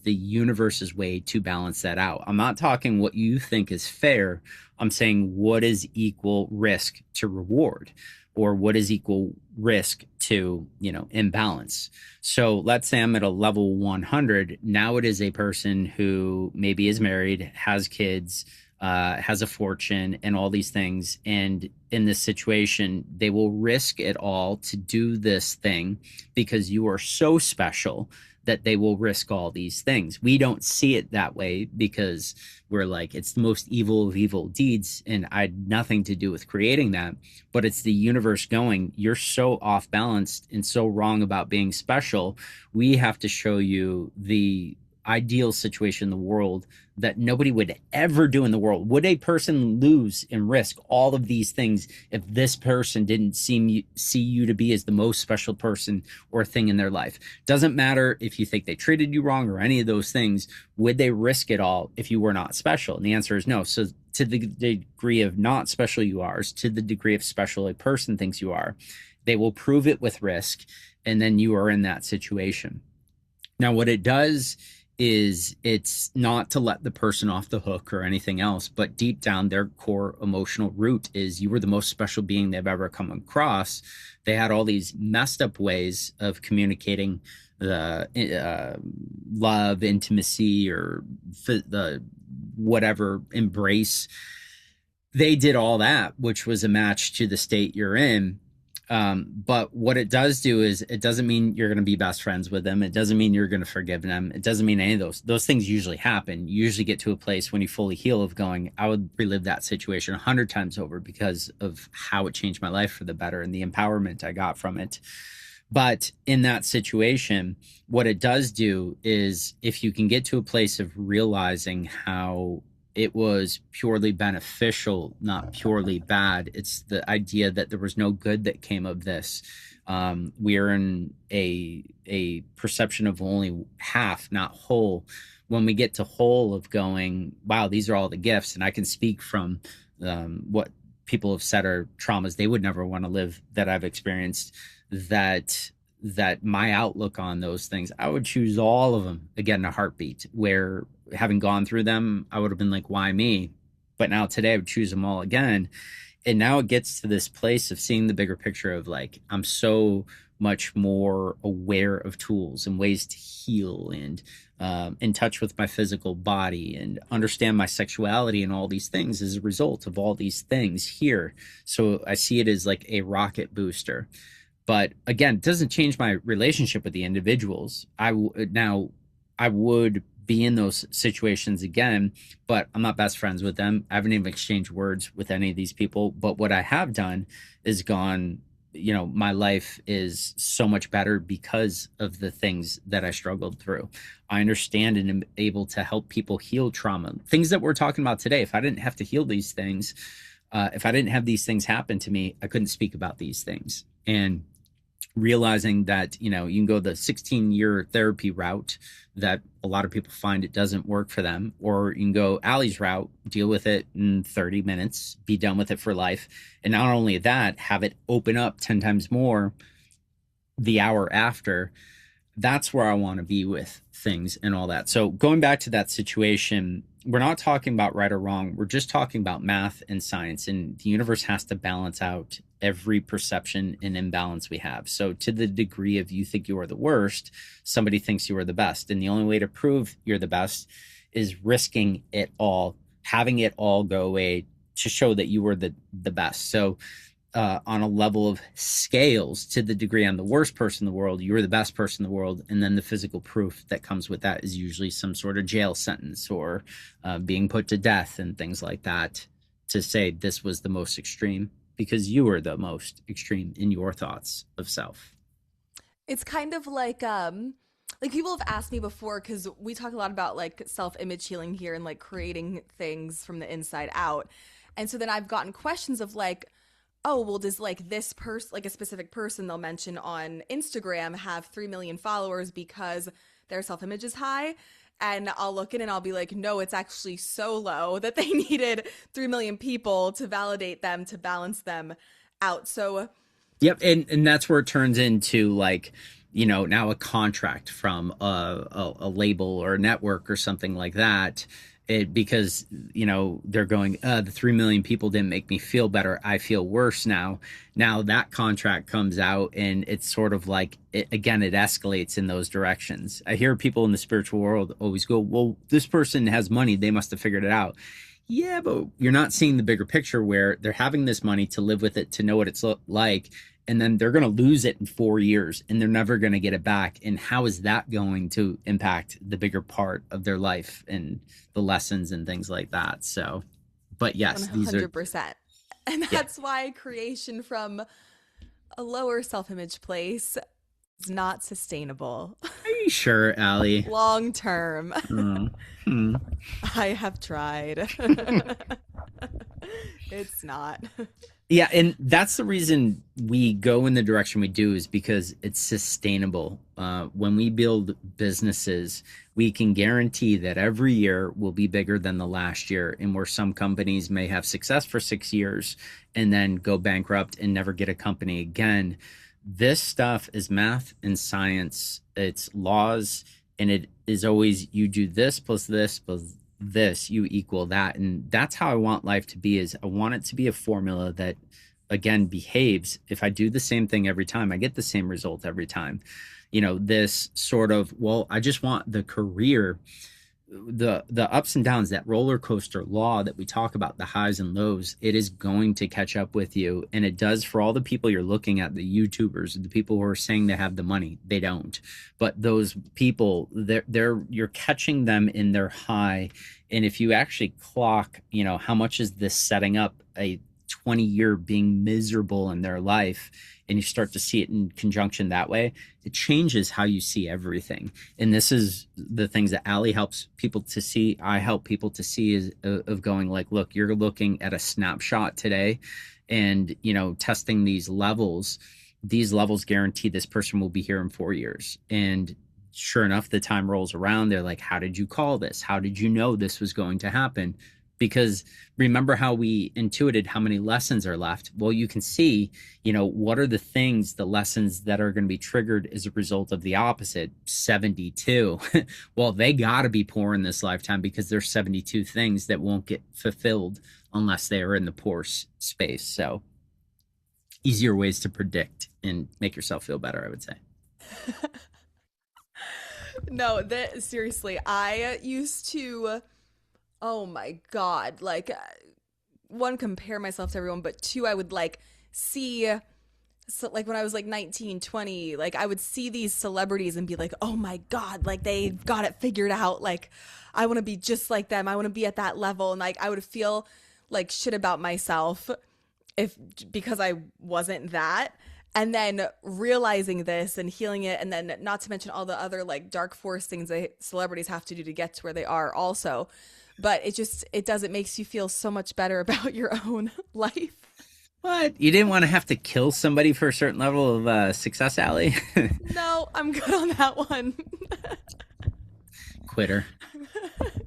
universe's way to balance that out? I'm not talking what you think is fair. I'm saying what is equal risk to reward, or what is equal risk to, imbalance. So let's say I'm at a level 100. Now it is a person who maybe is married, has kids, has a fortune, and all these things. And in this situation, they will risk it all to do this thing because you are so special that they will risk all these things. We don't see it that way because we're like, it's the most evil of evil deeds. And I had nothing to do with creating that, but it's the universe going, you're so off balanced and so wrong about being special. We have to show you the ideal situation in the world that nobody would ever do in the world. Would a person lose and risk all of these things if this person didn't see you to be as the most special person or thing in their life? Doesn't matter if you think they treated you wrong or any of those things. Would they risk it all if you were not special? And the answer is no. So to the degree of not special you are, to the degree of special a person thinks you are, they will prove it with risk, and then you are in that situation. Now, what it does is it's not to let the person off the hook or anything else, but deep down their core emotional root is you were the most special being they've ever come across. They had all these messed up ways of communicating the love, intimacy, or the whatever embrace. They did all that, which was a match to the state you're in. But what it does do is it doesn't mean you're going to be best friends with them. It doesn't mean you're going to forgive them. It doesn't mean any of those things usually happen. You usually get to a place when you fully heal of going, I would relive that situation 100 times over because of how it changed my life for the better and the empowerment I got from it. But in that situation, what it does do is if you can get to a place of realizing how it was purely beneficial, not purely bad. It's the idea that there was no good that came of this. We are in a perception of only half, not whole. When we get to whole of going, wow, these are all the gifts, and I can speak from what people have said are traumas they would never want to live that I've experienced. That my outlook on those things, I would choose all of them again in a heartbeat, where having gone through them, I would have been like, why me? But now today I would choose them all again. And now it gets to this place of seeing the bigger picture of like, I'm so much more aware of tools and ways to heal and in touch with my physical body and understand my sexuality and all these things as a result of all these things here. So I see it as like a rocket booster. But again, it doesn't change my relationship with the individuals. I would be in those situations again, but I'm not best friends with them. I haven't even exchanged words with any of these people. But what I have done is gone, my life is so much better because of the things that I struggled through. I understand and am able to help people heal trauma, things that we're talking about today. If I didn't have to heal these things, if I didn't have these things happen to me, I couldn't speak about these things. And realizing that you can go the 16-year therapy route that a lot of people find it doesn't work for them, or you can go Allie's route, deal with it in 30 minutes, be done with it for life, and not only that, have it open up 10 times more the hour after. That's where I want to be with things and all that. So going back to that situation, we're not talking about right or wrong. We're just talking about math and science, and the universe has to balance out every perception and imbalance we have. So to the degree of you think you are the worst, somebody thinks you are the best. And the only way to prove you're the best is risking it all, having it all go away to show that you were the best. So on a level of scales, to the degree I'm the worst person in the world, you're the best person in the world. And then the physical proof that comes with that is usually some sort of jail sentence or being put to death and things like that, to say this was the most extreme because you were the most extreme in your thoughts of self. It's kind of like people have asked me before, because we talk a lot about like self-image healing here and like creating things from the inside out. And so then I've gotten questions of like, oh, well, does like this person, like a specific person they'll mention on Instagram, have 3 million followers because their self image is high? And I'll look in and I'll be like, no, it's actually so low that they needed 3 million people to validate them, to balance them out. So, Yep. And that's where it turns into like, now a contract from a label or a network or something like that. Because they're going, the 3 million people didn't make me feel better, I feel worse now that contract comes out, and it's sort of like it escalates in those directions. I hear people in the spiritual world always go, well, this person has money, they must have figured it out. Yeah, but you're not seeing the bigger picture, where they're having this money to live with it, to know what it's like, and then they're going to lose it in 4 years and they're never going to get it back. And how is that going to impact the bigger part of their life and the lessons and things like that? So, but yes, these are, 100%. And yeah. that's why creation from a lower self image place is not sustainable Are you sure, Allie? long term. Oh, hmm. I have tried. It's not. Yeah, and that's the reason we go in the direction we do, is because it's sustainable. When we build businesses, we can guarantee that every year will be bigger than the last year. And where some companies may have success for 6 years and then go bankrupt and never get a company again, this stuff is math and science. It's laws, and it is always you do this plus this plus this, you equal that. And that's how I want life to be. Is I want it to be a formula that again behaves. If I do the same thing every time, I get the same result every time. This sort of, well, I just want the career, the ups and downs, that roller coaster law that we talk about, the highs and lows, it is going to catch up with you. And it does for all the people you're looking at, the YouTubers, the people who are saying they have the money. They don't. But those people, you're catching them in their high. And if you actually clock, how much is this setting up a 20-year being miserable in their life, and you start to see it in conjunction that way, it changes how you see everything. And this is the things that Allie helps people to see. I help people to see, is of going like, look, you're looking at a snapshot today, and, testing these levels guarantee this person will be here in 4 years. And sure enough, the time rolls around. They're like, how did you call this? How did you know this was going to happen? Because remember how we intuited how many lessons are left? Well, you can see, what are the things, the lessons that are going to be triggered as a result of the opposite, 72. Well, they got to be poor in this lifetime, because there's 72 things that won't get fulfilled unless they are in the poor space. So easier ways to predict and make yourself feel better, I would say. No, that seriously, I used to, oh my God, like one, compare myself to everyone, but two, I would like see So like when I was like 19, 20, like I would see these celebrities and be like, "Oh my God, like they've got it figured out. Like I want to be just like them. I want to be at that level." And like I would feel like shit about myself if because I wasn't that. And then realizing this and healing it, and then not to mention all the other like dark force things that celebrities have to do to get to where they are also. But it does, it makes you feel so much better about your own life. What? You didn't want to have to kill somebody for a certain level of success, Allie? No, I'm good on that one. Quitter.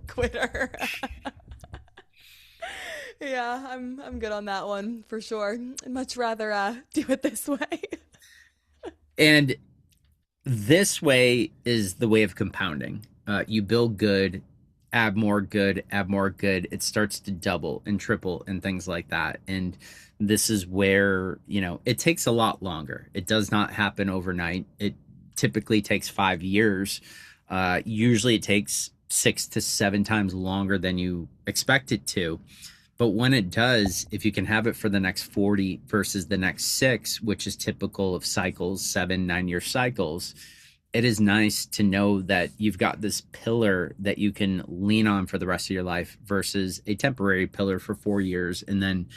Quitter. Yeah, I'm good on that one for sure. I'd much rather do it this way. And this way is the way of compounding. You build good, add more good, add more good. It starts to double and triple and things like that. And this is where, it takes a lot longer. It does not happen overnight. It typically takes 5 years. Usually it takes 6 to 7 times longer than you expect it to. But when it does, if you can have it for the next 40 versus the next 6, which is typical of cycles, 7, 9-year cycles, it is nice to know that you've got this pillar that you can lean on for the rest of your life versus a temporary pillar for 4 years and then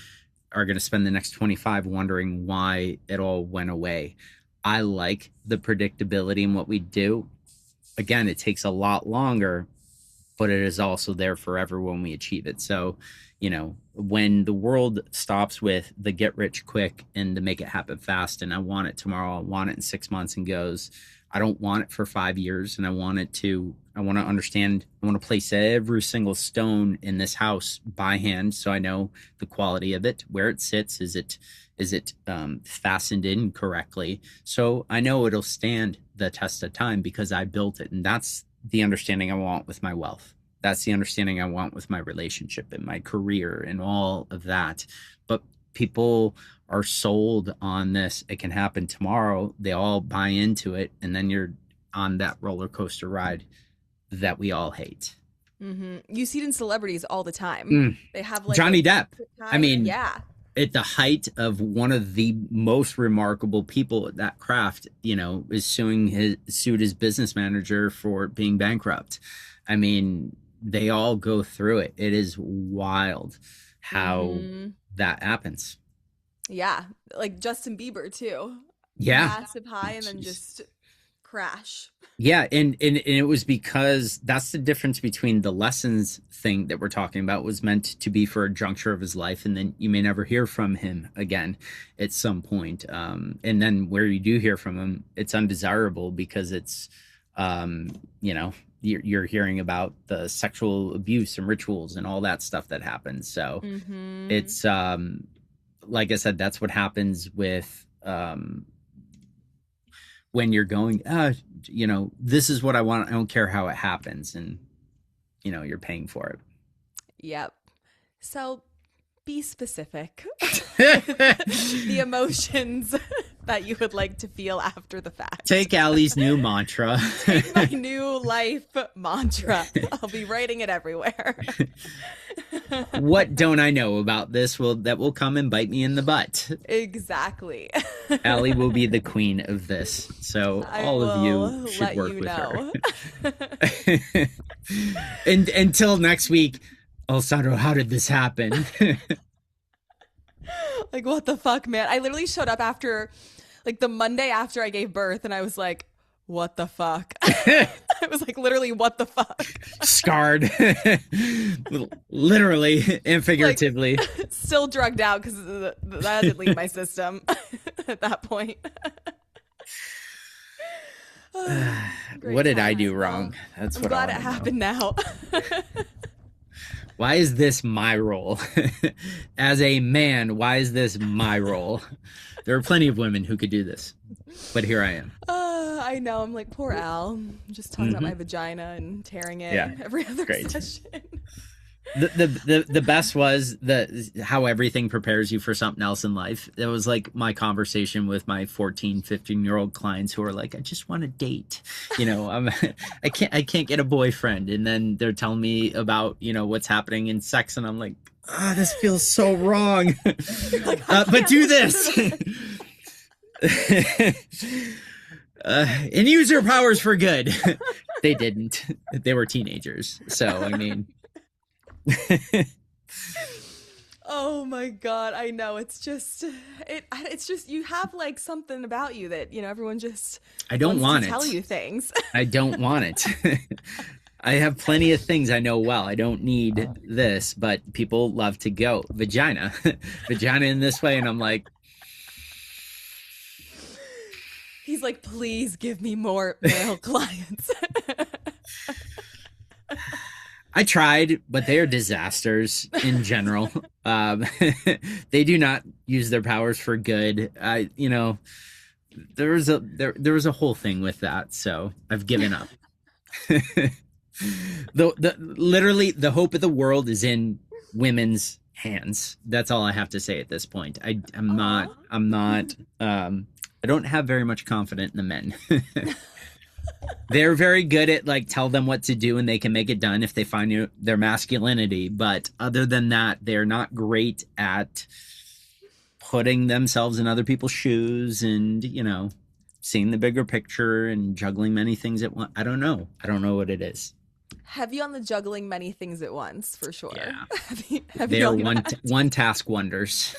are going to spend the next 25 wondering why it all went away. I like the predictability in what we do. Again, it takes a lot longer, but it is also there forever when we achieve it. So, when the world stops with the get rich quick and to make it happen fast, and I want it tomorrow, I want it in 6 months, and goes, I don't want it for 5 years. And I want to understand, I want to place every single stone in this house by hand. So I know the quality of it, where it sits. Is it fastened in correctly? So I know it'll stand the test of time because I built it. And that's the understanding I want with my wealth. That's the understanding I want with my relationship and my career and all of that. But people are sold on this. It can happen tomorrow. They all buy into it. And then you're on that roller coaster ride that we all hate. Mm-hmm. You see it in celebrities all the time. They have like Johnny Depp. I mean, yeah. At the height of one of the most remarkable people at that craft, is sued his business manager for being bankrupt. I mean, they all go through it. It is wild how that happens. Yeah. Like Justin Bieber too. Yeah. Massive high and then just crash. Yeah. And it was because that's the difference between the lessons thing that we're talking about was meant to be for a juncture of his life. And then you may never hear from him again at some point. And then where you do hear from him, it's undesirable because it's, you're hearing about the sexual abuse and rituals and all that stuff that happens. So it's, like I said, that's what happens with, when you're going, this is what I want. I don't care how it happens. And, you're paying for it. Yep. So be specific. The emotions that you would like to feel after the fact. Take Allie's new mantra. Take my new life mantra. I'll be writing it everywhere. What don't I know about this that will come and bite me in the butt? Exactly. Allie will be the queen of this. So all of you should work with her. And until next week, Alessandro, how did this happen? Like, what the fuck, man? I literally showed up after, like, the Monday after I gave birth, and I was like, what the fuck? I was like, literally, what the fuck? Scarred. Literally and figuratively. Like, still drugged out because that didn't leave my system at that point. What did I do wrong? That's I'm what glad it happened now. Why is this my role? As a man, why is this my role? There are plenty of women who could do this, but here I am. I know. I'm like, poor Al. I'm just talking about my vagina and tearing it every other session. The best was how everything prepares you for something else in life. It was like my conversation with my 14, 15-year-old clients who are like, I just want to date. I can't get a boyfriend. And then they're telling me about, what's happening in sex. And I'm like, this feels so wrong. Like, but do this. And use your powers for good. They didn't. They were teenagers. So, I mean, Oh my God, I know. It's just you have like something about you that, everyone just I don't wants to want tell it. you things. I don't want it. I have plenty of things I know well. I don't need this, but people love to go vagina, vagina in this way. And I'm like, He's like, "Please give me more male clients." I tried, but they are disasters in general. They do not use their powers for good. There was a whole thing with that, so I've given up. Literally the hope of the world is in women's hands. That's all I have to say at this point. I don't have very much confidence in the men. They're very good at like tell them what to do and they can make it done if they find their masculinity. But other than that, they're not great at putting themselves in other people's shoes and, seeing the bigger picture and juggling many things at once. I don't know. I don't know what it is. Heavy on the juggling many things at once, for sure. Yeah. Heavy They're on one task wonders.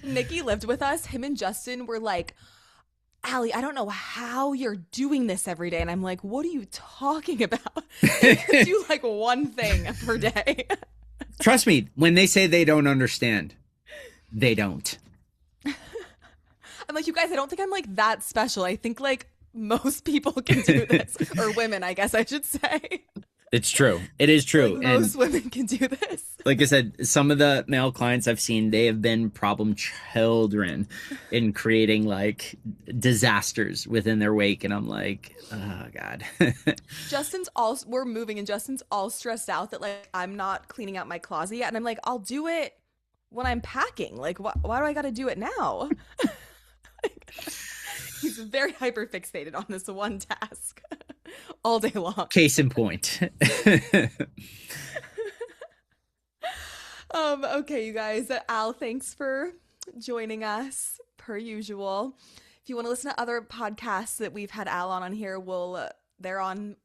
Nikki lived with us. Him and Justin were like, "Allie, I don't know how you're doing this every day." And I'm like, "What are you talking about?" You do like one thing per day. Trust me, when they say they don't understand, they don't. I'm like, "You guys, I don't think I'm like that special. I think like most people can do this." Or women, I guess I should say. It's true. It is true. Like most women can do this. Like I said, some of the male clients I've seen, they have been problem children in creating like disasters within their wake. And I'm like, oh God. We're moving and Justin's all stressed out that like I'm not cleaning out my closet yet. And I'm like, I'll do it when I'm packing. Like, why do I got to do it now? He's very hyper fixated on this one task all day long. Case in point. Okay, you guys. Al, thanks for joining us per usual. If you want to listen to other podcasts that we've had Al on here, they're on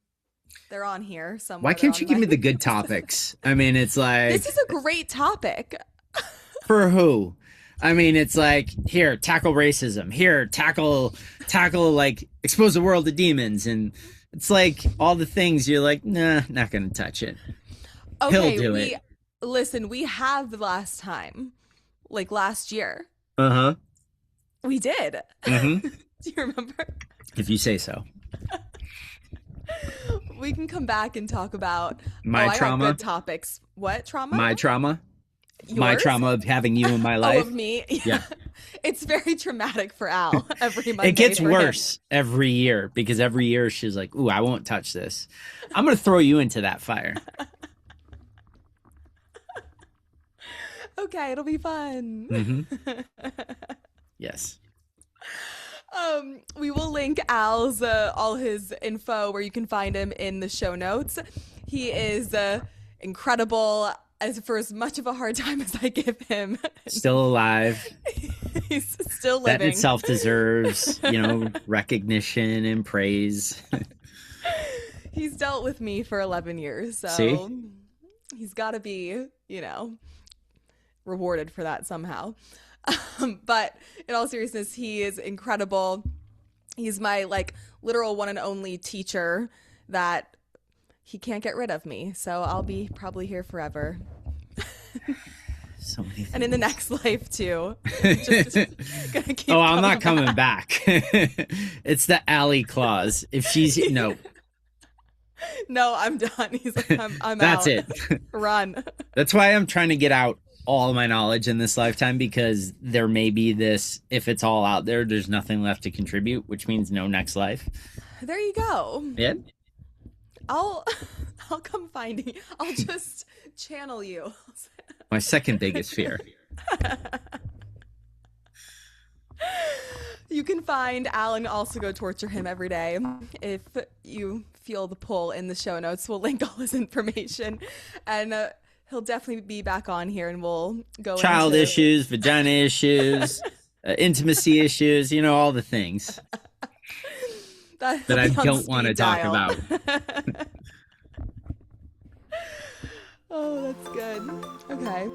here somewhere. Why can't you give me the good topics? I mean, it's like this is a great topic. For who? I mean, it's like, here, tackle racism. Here, tackle, like, expose the world to demons. And it's like all the things you're like, nah, not going to touch it. Okay, He'll do it. Listen, we have the last time, like last year. Uh-huh. We did. Mm-hmm. Do you remember? If you say so. We can come back and talk about my trauma. I got good topics. What trauma? My trauma. Yours? My trauma of having you in my life. Of me? Yeah. It's very traumatic for Al every Monday. It gets worse every year because every year she's like, ooh, I won't touch this. I'm going to throw you into that fire. Okay, it'll be fun. Mm-hmm. Yes. We will link Al's all his info where you can find him in the show notes. He is incredible. For as much of a hard time as I give him, still alive. He's still living. That in itself deserves, recognition and praise. He's dealt with me for 11 years, so See? He's got to be, rewarded for that somehow. But in all seriousness, he is incredible. He's my literal one and only teacher that he can't get rid of me. So I'll be probably here forever. So many things. And in the next life too. Just gonna keep I'm not coming back. It's the Allie clause. If she's no, I'm done. He's like, I'm that's out. it. Run. That's why I'm trying to get out all my knowledge in this lifetime, because there may be this, if it's all out there, there's nothing left to contribute, which means no next life. There you go. Yeah. I'll come find you. I'll just channel you. My second biggest fear. You can find Al and also go torture him every day if you feel the pull in the show notes. We'll link all his information, and he'll definitely be back on here, and we'll go Child into issues, vagina issues, intimacy issues, all the things That'll that I be on don't want to speed talk dial. about. Oh, that's good. Okay.